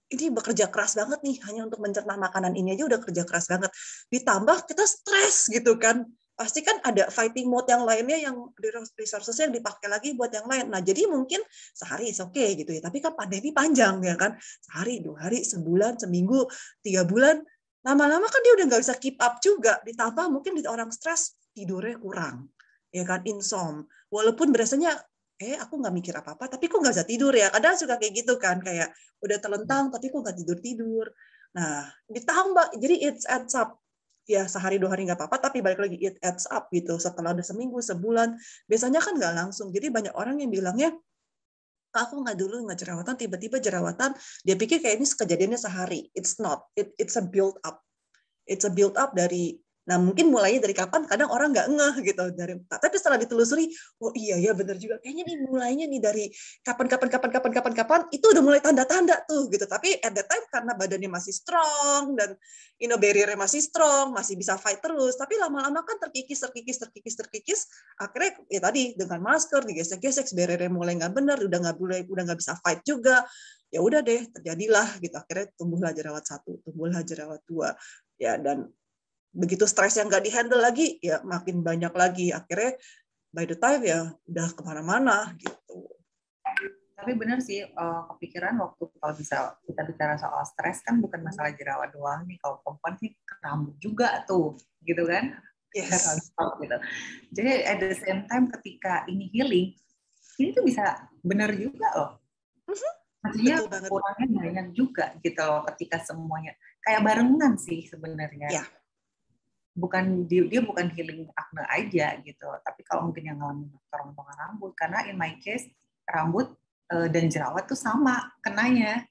ini bekerja keras banget nih hanya untuk mencerna makanan ini aja udah kerja keras banget. Ditambah kita stres gitu kan. Pasti kan ada fighting mode yang lainnya yang resources yang dipakai lagi buat yang lain. Nah, jadi mungkin sehari is okay gitu ya. Tapi kan pandemi panjang ya kan. Sehari, 2 hari, sebulan, seminggu, 3 bulan. Lama-lama kan dia udah nggak bisa keep up juga. Ditambah mungkin di orang stres tidurnya kurang. Ya kan, insom. Walaupun biasanya aku nggak mikir apa-apa, tapi kok nggak bisa tidur ya. Kadang suka kayak gitu kan, kayak udah terlentang, tapi kok nggak tidur-tidur. Nah, ditambah, jadi it adds up. Ya, sehari 2 hari nggak apa-apa, tapi balik lagi, it adds up gitu. Setelah udah seminggu, sebulan, biasanya kan nggak langsung. Jadi banyak orang yang bilangnya, aku nggak dulu nggak jerawatan, tiba-tiba jerawatan, dia pikir kayak ini kejadiannya sehari. It's not. It's a build up. It's a build up dari, nah mungkin mulainya dari kapan, kadang orang nggak ngeh gitu, tapi setelah ditelusuri, oh iya ya benar juga, kayaknya nih mulainya nih dari kapan, itu udah mulai tanda-tanda tuh gitu, tapi at that time karena badannya masih strong, dan barrier-nya masih strong, masih bisa fight terus, tapi lama-lama kan terkikis, akhirnya ya tadi dengan masker, digesek-gesek, barrier-nya mulai nggak benar, udah nggak bisa fight juga, ya udah deh terjadilah gitu, akhirnya tumbuhlah jerawat 1, tumbuhlah jerawat 2, ya dan begitu stres yang nggak dihandle lagi ya makin banyak lagi, akhirnya by the time ya udah kemana-mana gitu. Tapi benar sih, kepikiran waktu kalau bisa kita bicara soal stres kan bukan masalah jerawat doang nih, kalau perempuan sih rambut juga tuh gitu kan. Yes. Gitu. Jadi at the same time ketika ini healing, ini tuh bisa benar juga loh. Maksudnya kurangnya banyak juga gitu loh ketika semuanya kayak barengan sih sebenarnya. Ya. Bukan dia bukan healing acne aja gitu, tapi kalau mungkin yang ngalamin potongan rambut, karena in my case rambut dan jerawat tuh sama kenanya.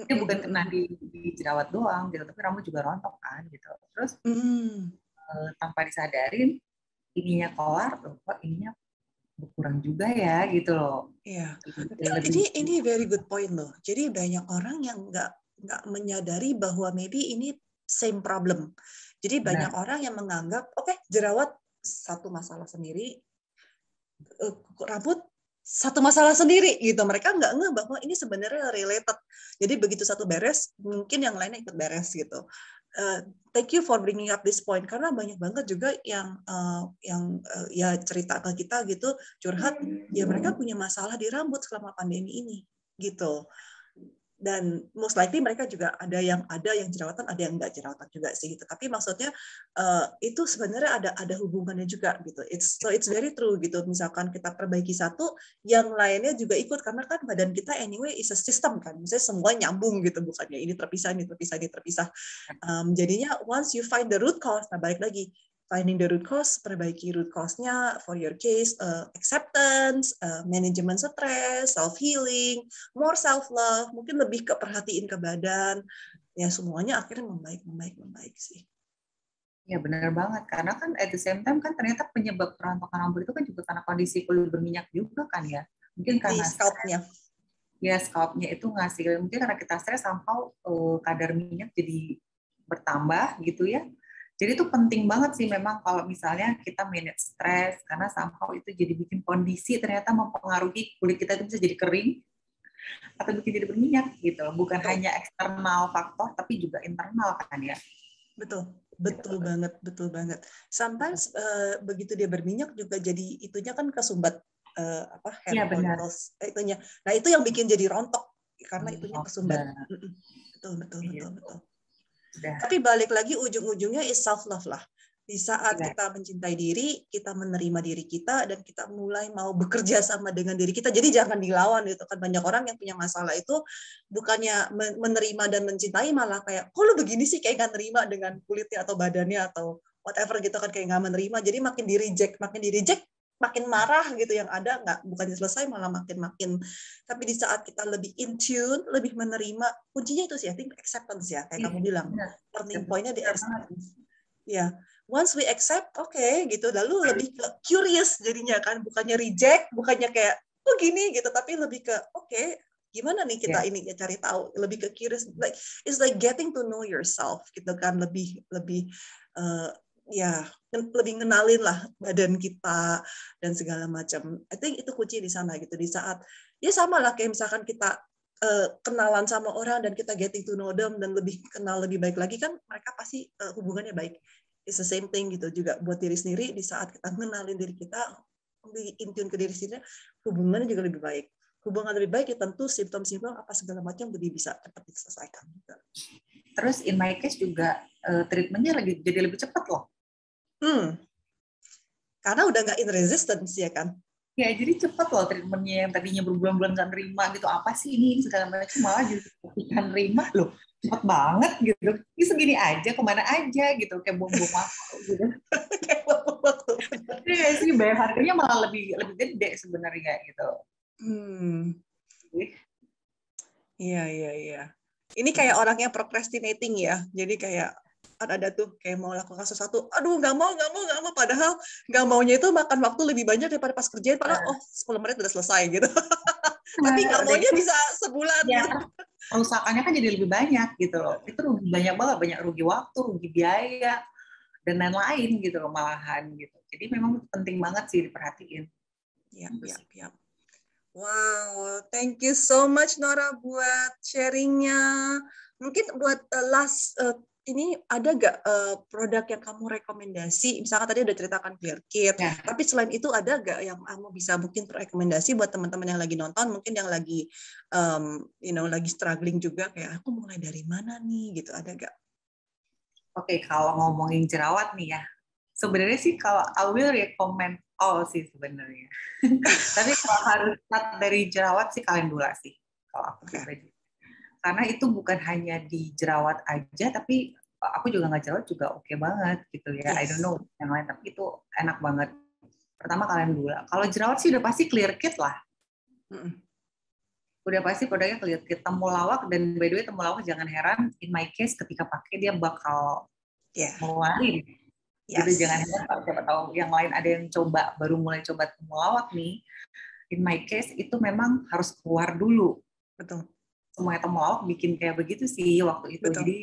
Dia bukan kena di jerawat doang gitu, tapi rambut juga rontok kan gitu. Terus tanpa disadarin ininya kelar, kok ininya berkurang juga ya gitu loh. Iya. Ini very good point loh. Jadi banyak orang yang nggak menyadari bahwa maybe ini same problem. Jadi banyak orang yang menganggap oke, jerawat satu masalah sendiri, rambut satu masalah sendiri gitu. Mereka nggak ngeh bahwa ini sebenarnya related. Jadi begitu satu beres, mungkin yang lainnya ikut beres gitu. Thank you for bringing up this point, karena banyak banget juga yang ya cerita ke kita gitu, curhat, ya mereka punya masalah di rambut selama pandemi ini gitu. dan most likely mereka juga ada yang jerawatan, ada yang nggak jerawatan juga sih gitu. Tapi maksudnya itu sebenarnya ada hubungannya juga gitu. It's very true gitu. Misalkan kita perbaiki satu, yang lainnya juga ikut karena kan badan kita anyway is a system kan. Misalnya semua nyambung gitu, bukannya ini terpisah, ini terpisah, ini terpisah. Jadinya once you find the root cause, nah balik lagi finding the root cause, perbaiki root cause-nya for your case, acceptance, management stress, self-healing, more self-love, mungkin lebih ke perhatiin ke badan, ya semuanya akhirnya membaik sih. Ya benar banget, karena kan at the same time kan ternyata penyebab kerontokan rambut itu kan juga karena kondisi kulit berminyak juga kan ya. Mungkin karena scalp-nya. Ya scalp-nya itu ngasih, mungkin karena kita stres somehow kadar minyak jadi bertambah gitu ya. Jadi itu penting banget sih memang kalau misalnya kita manage stres, karena somehow itu jadi bikin kondisi ternyata mempengaruhi kulit kita itu bisa jadi kering atau bikin jadi berminyak gitu. Bukan hanya eksternal faktor tapi juga internal kan ya. Betul banget. Sometimes begitu dia berminyak juga jadi itunya kan kesumbat hair follicles itunya. Nah itu yang bikin jadi rontok karena itunya kesumbat. Betul. Tapi balik lagi ujung-ujungnya is self love lah. Di saat kita mencintai diri, kita menerima diri kita, dan kita mulai mau bekerja sama dengan diri kita. Jadi jangan dilawan gitu kan. Banyak orang yang punya masalah itu bukannya menerima dan mencintai, malah kayak, kok lu begini sih, kayak nggak nerima dengan kulitnya atau badannya atau whatever gitu kan, kayak nggak menerima. Jadi makin di reject, makin marah gitu, yang ada bukannya selesai malah makin. Tapi di saat kita lebih in tune, lebih menerima, kuncinya itu sih, I think acceptance ya, kayak kamu bilang. Turning point-nya di acceptance. Ya, once we accept, oke, gitu, lalu lebih ke curious jadinya kan, bukannya reject, bukannya kayak oh gini gitu, tapi lebih ke oke, gimana nih kita ini ya, cari tahu, lebih ke curious, like it's like getting to know yourself gitu kan, lebih lebih ngenalin lah badan kita dan segala macam. I think itu kunci di sana gitu. Di saat ya sama lah kayak misalkan kita kenalan sama orang dan kita getting to know them dan lebih kenal lebih baik lagi kan, mereka pasti hubungannya baik. It's the same thing gitu juga buat diri sendiri. Di saat kita kenalin diri kita, lebih in tune ke diri sendiri, hubungannya juga lebih baik. Hubungan lebih baik ya tentu simptom-simptom apa segala macam lebih bisa cepat diselesaikan juga. Terus in my case juga treatmentnya jadi lebih cepat loh. Karena udah nggak in resistance ya kan. Ya jadi cepat loh treatmentnya, yang tadinya berbulan-bulan nggak nerima gitu, apa sih ini segala macam, malah jadi ketika nerima loh cepet banget gitu. Ini segini aja, kemana aja gitu, kayak bom-bom waktu gitu. Kayak bom waktu. Iya sih, bayar harganya malah lebih gede sebenarnya gitu. Iya. Ini kayak orang yang procrastinating ya. Jadi kayak ada tuh kayak mau lakukan sesuatu, aduh nggak mau, padahal nggak maunya itu makan waktu lebih banyak daripada pas kerjain, padahal 10 menit udah selesai gitu. Tapi nggak maunya bisa sebulan. Ya, kerusakannya kan jadi lebih banyak gitu loh. Itu rugi banyak banget, banyak rugi waktu, rugi biaya, dan lain-lain gitu loh malahan gitu. Jadi memang penting banget sih diperhatiin. Ya. Wow, thank you so much Nora buat sharingnya. Mungkin buat last ini ada nggak produk yang kamu rekomendasi? Misalkan tadi udah ceritakan Clear Kit, tapi selain itu ada nggak yang kamu bisa mungkin rekomendasi buat teman-teman yang lagi nonton, mungkin yang lagi lagi struggling juga, kayak aku mulai dari mana nih gitu, ada nggak? Oke, kalau ngomongin jerawat nih ya, sebenarnya sih kalau I will recommend all sih sebenarnya. Tapi kalau harus start dari jerawat sih kalendula sih kalau aku pribadi. Karena itu bukan hanya di jerawat aja, tapi aku juga nggak jerawat juga oke banget gitu ya. Yes. I don't know yang lain, tapi itu enak banget. Pertama kalendula. Kalau jerawat sih udah pasti Clear Kit lah. Udah pasti produknya Clear Kit. Temulawak, dan by the way temulawak jangan heran, in my case ketika pakai dia bakal mengeluarin. Yes. Gitu, jangan heran kalau siapa tahu yang lain ada yang baru mulai coba temulawak nih. In my case itu memang harus keluar dulu. Betul. Semua temulawak bikin kayak begitu sih waktu itu. Betul. Jadi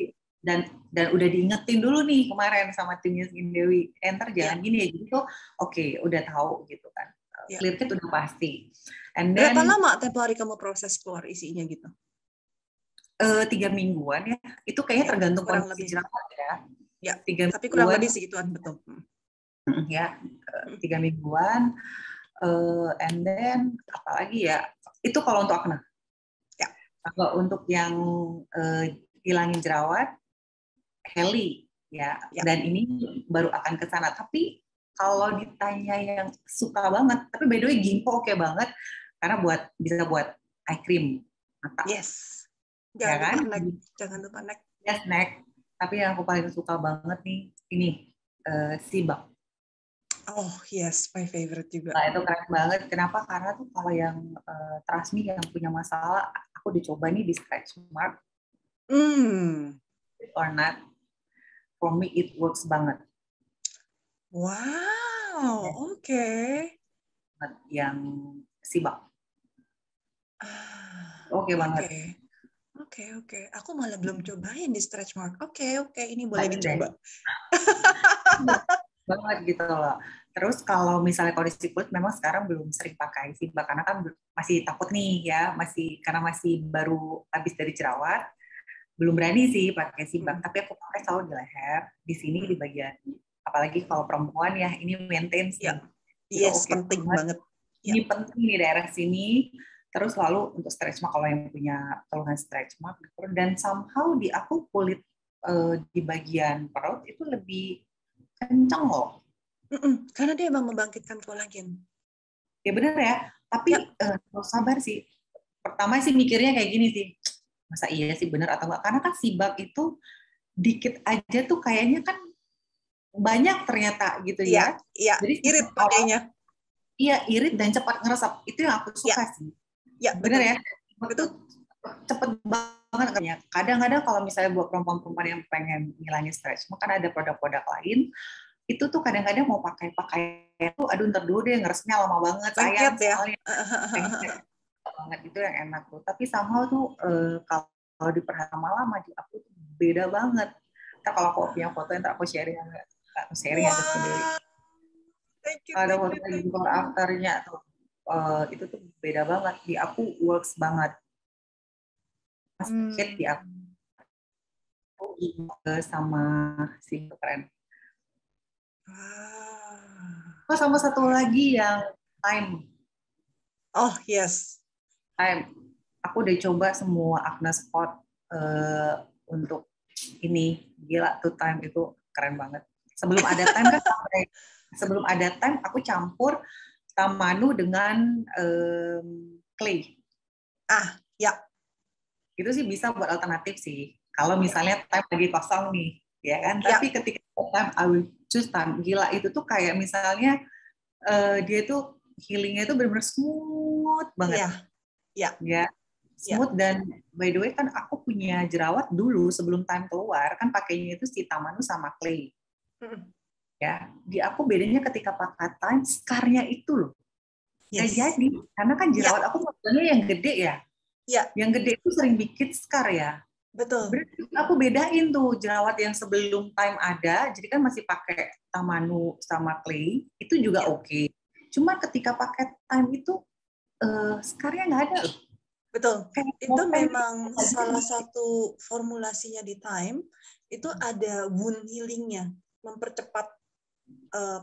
dan udah diingetin dulu nih kemarin sama timnya Dewi, enter jangan gini ya. Jadi tuh oke, udah tahu gitu kan. Clear Kit udah pasti. And then, berapa lama tempo hari kamu proses keluar isinya gitu? 3 mingguan ya. Itu kayaknya tergantung kondisi jerawat ya. Ya, 3 tapi kurang lebih segituan, betul. Ya, 3 mingguan. And then apalagi ya, itu kalau untuk akne. Kalau untuk yang hilangin jerawat, Heli ya. Ya. Dan ini baru akan ke sana. Tapi kalau ditanya yang suka banget, tapi by the way ginkgo oke banget karena bisa buat eye cream mata. Yes. Ya kan? Jangan lupa neck. Ya, snack. Tapi yang aku paling suka banget nih ini sibak. Oh yes, my favorite juga. Nah, itu keren banget. Kenapa? Karena tuh kalau yang trust me yang punya masalah, aku dicoba nih di stretch mark or not. For me it works banget. Wow, oke. Yang sibak. Oke banget. Oke. Aku malah belum cobain di stretch mark. Oke. Ini boleh Banget dicoba. Banget gitu loh. Terus kalau misalnya kondisi kulit memang sekarang belum sering pakai sibak karena kan masih takut nih ya, karena masih baru habis dari jerawat, belum berani sih pakai sibak. Tapi aku pakai selalu di leher, di sini di bagian, apalagi kalau perempuan ya ini maintenance nih. Yes, penting banget. Ini penting di daerah sini. Terus lalu untuk stretch mark kalau yang punya keluhan stretch mark dan somehow di aku kulit di bagian perut itu lebih kencang loh. Karena dia emang membangkitkan kolagen. Ya benar ya, tapi harus sabar sih. Pertama sih mikirnya kayak gini sih, masa iya sih benar atau enggak? Karena kan sibak itu dikit aja tuh kayaknya kan banyak ternyata gitu ya. Iya, Jadi irit pakainya. Iya, irit dan cepat ngeresap. Itu yang aku suka sih. Ya, benar ya. Betul. Cepet banget katanya. Kadang-kadang kalau misalnya buat perempuan-perempuan yang pengen ngilangin stretch, kan ada produk-produk lain itu tuh kadang-kadang mau pakai tuh aduh ntar dulu deh ngeresnya lama banget sayang ya. soalnya banget itu yang enak tuh tapi somehow tuh kalau diperhatikan lama di aku tuh beda banget. Ntar kalau aku punya foto ntar aku sharing aja sendiri. Ada foto before afternya tuh itu tuh beda banget di aku works banget. Basket di aku sama si keren. Sama satu lagi yang time. Oh yes. Time. Aku udah coba semua acne spot untuk ini gila tuh time itu keren banget. Sebelum ada time aku campur tamanu dengan clay. Ya. Itu sih bisa buat alternatif sih. Kalau misalnya time lagi kosong nih, ya kan. Tapi ketika time I will choose time. Gila itu tuh kayak misalnya dia tuh healingnya itu benar-benar smooth banget. Ya. Smooth dan by the way kan aku punya jerawat dulu sebelum time keluar kan pakainya itu si tamanu sama clay. Ya, di aku bedanya ketika pakai time scarnya itu loh. Nggak jadi karena kan jerawat aku modelnya yang gede ya. Yang gede itu sering bikin scar ya. Betul. Berarti aku bedain tuh jerawat yang sebelum time ada, jadi kan masih pakai tamanu sama clay, itu juga oke. Cuma ketika pakai time itu scarnya nggak ada. Betul. Itu memang salah satu formulasinya di time itu ada wound healingnya, mempercepat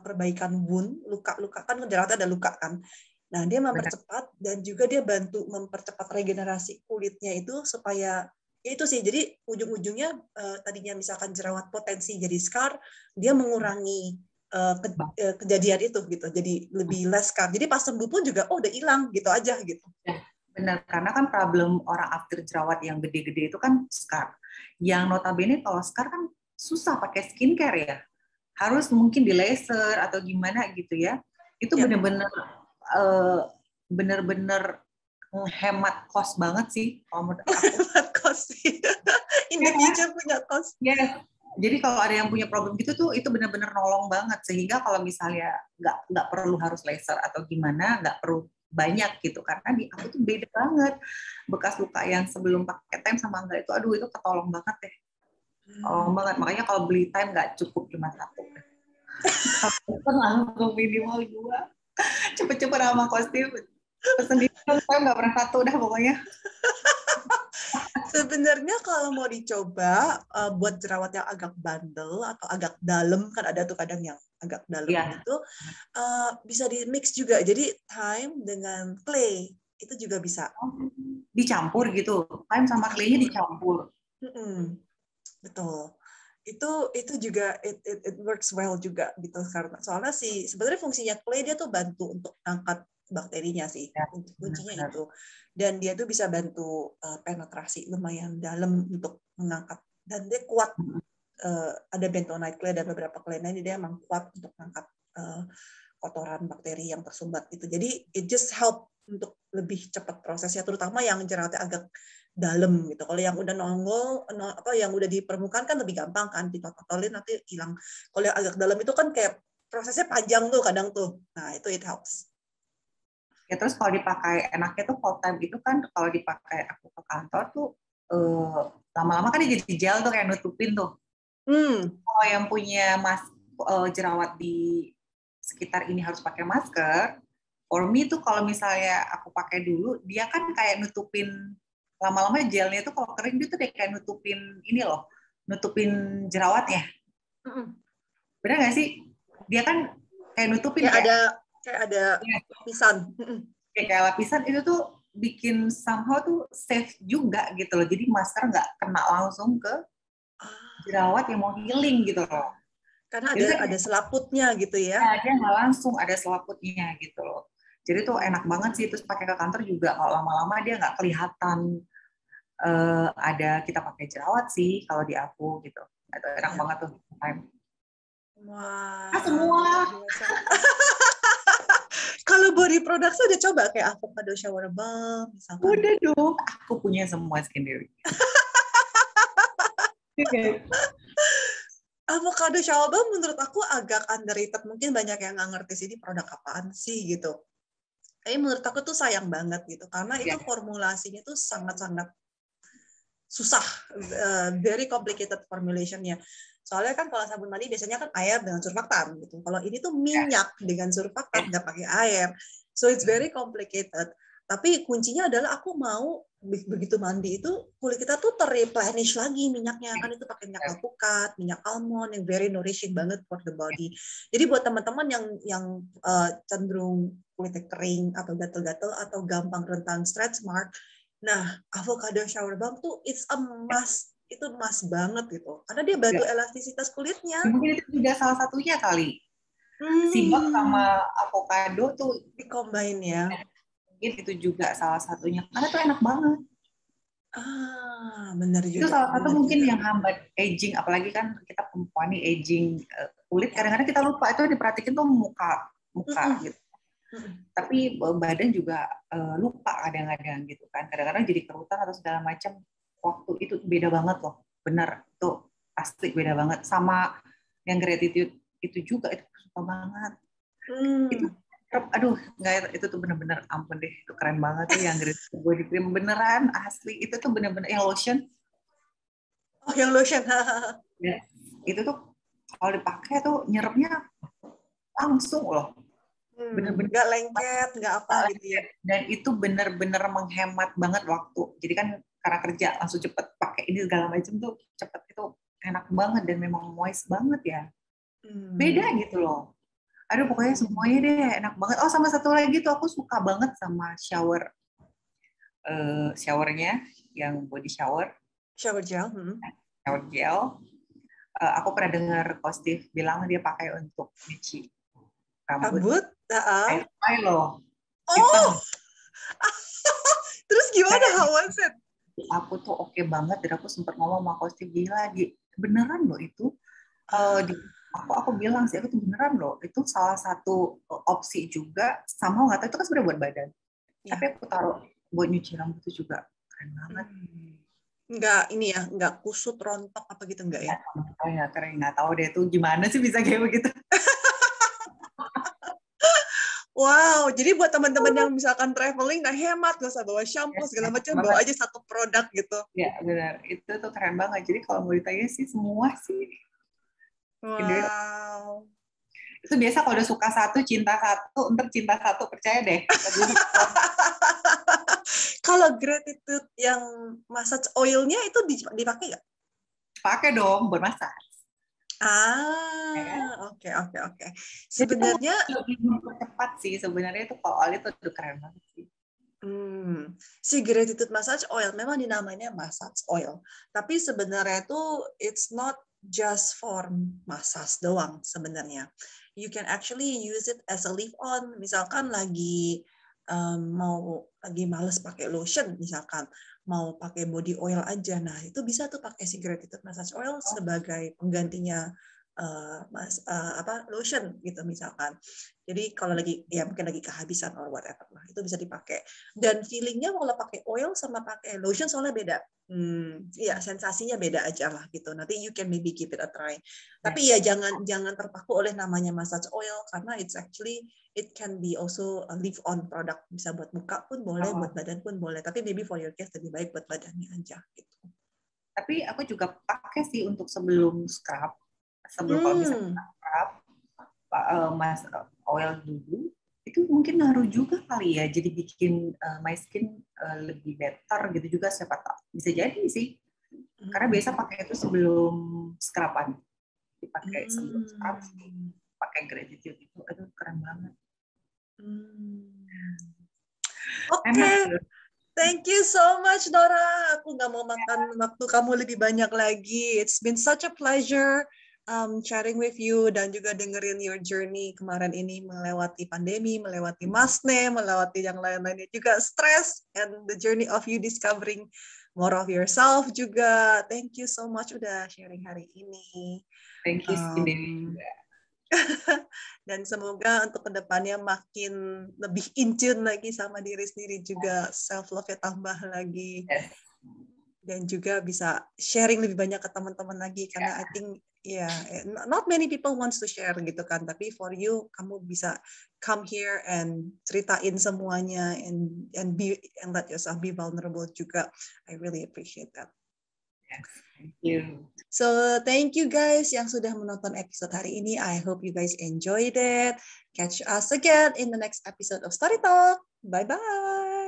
perbaikan wound, luka-luka kan jerawatnya ada luka kan. Nah, dia mempercepat dan juga dia bantu mempercepat regenerasi kulitnya itu supaya ya itu sih. Jadi ujung-ujungnya tadinya misalkan jerawat potensi jadi scar, dia mengurangi kejadian itu gitu. Jadi lebih less scar. Jadi pas sembuh pun juga udah hilang gitu aja gitu. Benar, karena kan problem orang after jerawat yang gede-gede itu kan scar. Yang notabene kalau scar kan susah pakai skincare ya. Harus mungkin di laser atau gimana gitu ya. Itu benar-benar benar-benar hemat cost banget sih kalau menurut aku. Hemat cost sih. In the future punya cost. Yes. Jadi kalau ada yang punya problem gitu tuh itu benar-benar nolong banget sehingga kalau misalnya nggak perlu harus laser atau gimana, nggak perlu banyak gitu karena di aku tuh beda banget bekas luka yang sebelum pakai time sama enggak itu aduh itu ketolong banget deh. Tolong banget makanya kalau beli time nggak cukup cuma satu. Kalau langsung minimal 2. Cepet-cepet sama kostum pesen di time nggak pernah satu dah pokoknya. Sebenarnya kalau mau dicoba buat jerawat yang agak bandel atau agak dalam kan ada tuh kadang yang agak dalam gitu bisa di mix juga jadi time dengan clay itu juga bisa. Dicampur gitu, lime sama clay-nya dicampur. Betul. Itu juga it works well juga gitu, karena soalnya sebenarnya fungsinya clay dia tuh bantu untuk angkat bakterinya sih, Ya, kuncinya benar. itu, dan dia tuh bisa bantu penetrasi lumayan dalam untuk mengangkat, dan dia kuat. Ada bentonite clay dan beberapa clay lain, dia emang kuat untuk mengangkat kotoran bakteri yang tersumbat itu. Jadi it just help untuk lebih cepat prosesnya, terutama yang jerawatnya agak dalam gitu. Kalau yang udah nongol, yang udah di permukaan kan lebih gampang kan, ditotolin nanti hilang. Kalau yang agak dalam itu kan kayak prosesnya panjang tuh kadang tuh. Nah itu it helps. Ya terus kalau dipakai enaknya tuh full time itu kan kalau dipakai aku ke kantor tuh lama-lama kan dia jadi gel tuh kayak nutupin tuh. Kalau yang punya jerawat di sekitar ini harus pakai masker. For me tuh kalau misalnya aku pakai dulu, dia kan kayak nutupin, lama-lama gelnya tuh kalau kering dia tuh kayak nutupin ini loh, nutupin jerawatnya. Bener nggak sih? Dia kan kayak nutupin kayak ada lapisan. Kayak lapisan itu tuh bikin somehow tuh safe juga gitu loh. Jadi masker nggak kena langsung ke jerawat yang mau healing gitu loh. Karena Jadi ada selaputnya gitu ya. Ya, dia nggak langsung ada selaputnya gitu loh. Jadi tuh enak banget sih, terus pakai ke kantor juga kalau lama-lama dia nggak kelihatan ada kita pakai jerawat sih kalau di aku gitu. Itu enak banget tuh. Wah. Semua. Kalau body product udah coba kayak avocado shower balm misalkan. Udah dong, aku punya semua sendiri. Avocado shower balm menurut aku agak underrated. Mungkin banyak yang nggak ngerti sih ini produk apaan sih gitu. Tapi menurut aku tuh sayang banget gitu, karena itu formulasinya tuh sangat-sangat susah, very complicated formulationnya. Soalnya kan kalau sabun mandi biasanya kan air dengan surfaktan gitu. Kalau ini tuh minyak dengan surfaktan, nggak pakai air. So it's very complicated. Tapi kuncinya adalah aku mau begitu mandi itu kulit kita tuh terreplenish lagi minyaknya, kan itu pakai minyak alpukat, minyak almond yang very nourishing banget for the body. Jadi buat teman-teman yang cenderung kulitnya kering atau gatel-gatel atau gampang rentan stretch mark, nah avocado shower balm tuh it's a must, itu must banget gitu, karena dia bantu elastisitas kulitnya. Mungkin itu juga salah satunya kali. Sibak sama avocado tuh di-combine ya. Mungkin itu juga salah satunya, karena tuh enak banget. Benar juga. Itu salah satu mungkin yang hambat aging, apalagi kan kita perempuan nih aging kulit, kadang-kadang kita lupa itu diperhatikan tuh muka gitu. Tapi badan juga lupa kadang-kadang gitu kan. Kadang-kadang jadi kerutan atau segala macam. Waktu itu beda banget loh. Bener, tuh pasti beda banget. Sama yang gratitude itu juga, itu suka banget. Itu aduh, nggak, itu tuh bener-bener ampun deh, itu keren banget tuh yang gratitude body cream beneran asli, itu tuh bener-bener yang lotion. Oh, yang lotion. Ya, itu tuh kalau dipakai tuh nyerapnya langsung loh. Bener-bener nggak lengket, nggak apa gitu ya. Dan itu bener-bener menghemat banget waktu. Jadi kan karena kerja langsung cepet pakai ini segala macam tuh cepet, itu enak banget dan memang moist banget ya. Beda gitu loh. Aduh pokoknya semuanya deh enak banget. Oh sama satu lagi tuh aku suka banget sama showernya yang body shower. Shower gel. Shower gel. Aku pernah dengar Kostif bilang dia pakai untuk nyuci rambut. Air loh. Oh. Terus gimana hawasan? Aku tuh oke banget, dan aku sempat ngomong sama Kostif, gila, beneran loh itu. Aku bilang sih, aku tuh beneran loh, itu salah satu opsi juga, sama nggak tahu itu kan sebenarnya buat badan, tapi aku taruh buat nyuci rambut itu juga keren banget. Nggak ini ya, nggak kusut rontok apa gitu nggak ya? Keren, nggak tahu deh tuh gimana sih bisa kayak begitu. Wow, jadi buat teman-teman yang misalkan traveling nggak hemat, nggak usah bawa shampoo segala macam, bawa aja satu produk gitu. Ya benar, itu tuh keren banget. Jadi kalau mau ditanya sih semua sih. Wow. Itu biasa kalau udah suka satu, cinta satu, untuk cinta satu, percaya deh. Kalau gratitude yang massage oilnya itu dipakai nggak? Pakai dong buat massage. Oke. Sebenarnya lebih mempercepat sih sebenarnya itu, kalau oil itu udah keren banget sih. Si gratitude massage oil memang dinamainya massage oil, tapi sebenarnya itu it's not just for massage doang sebenarnya. You can actually use it as a leave on. Misalkan lagi mau lagi males pakai lotion, misalkan mau pakai body oil aja, nah itu bisa tuh pakai si gratitude massage oil sebagai penggantinya lotion gitu misalkan. Jadi kalau lagi ya mungkin lagi kehabisan or whatever lah, itu bisa dipakai. Dan feelingnya kalau pakai oil sama pakai lotion soalnya beda. Iya, sensasinya beda aja lah gitu. Nanti you can maybe give it a try. Tapi ya jangan terpaku oleh namanya massage oil karena it's actually it can be also a leave on product. Bisa buat muka pun boleh, buat badan pun boleh. Tapi maybe for your case lebih baik buat badannya aja gitu. Tapi aku juga pakai sih untuk sebelum scrub. Sebelum kalau misalnya scrub mas oil dulu, itu mungkin ngaruh juga kali ya, jadi bikin my skin lebih better gitu juga, siapa tahu bisa jadi sih, karena biasa pakai itu sebelum scruban, dipakai sebelum scrub, pakai gratitude itu keren banget. Oke. Thank you so much, Dora. Aku nggak mau makan waktu kamu lebih banyak lagi. It's been such a pleasure chatting with you dan juga dengerin your journey kemarin ini melewati pandemi, melewati masne, melewati yang lain-lainnya juga stres, and the journey of you discovering more of yourself juga. Thank you so much udah sharing hari ini. Thank you, Dewi juga. Dan semoga untuk kedepannya makin lebih in tune lagi sama diri sendiri juga, self love-nya tambah lagi. Yes. Dan juga bisa sharing lebih banyak ke teman-teman lagi karena I think not many people wants to share gitu kan, tapi for you kamu bisa come here and ceritain semuanya and let yourself be vulnerable juga. I really appreciate that. Yes, thank you. So thank you guys yang sudah menonton episode hari ini. I hope you guys enjoyed it. Catch us again in the next episode of Story Talk. Bye bye.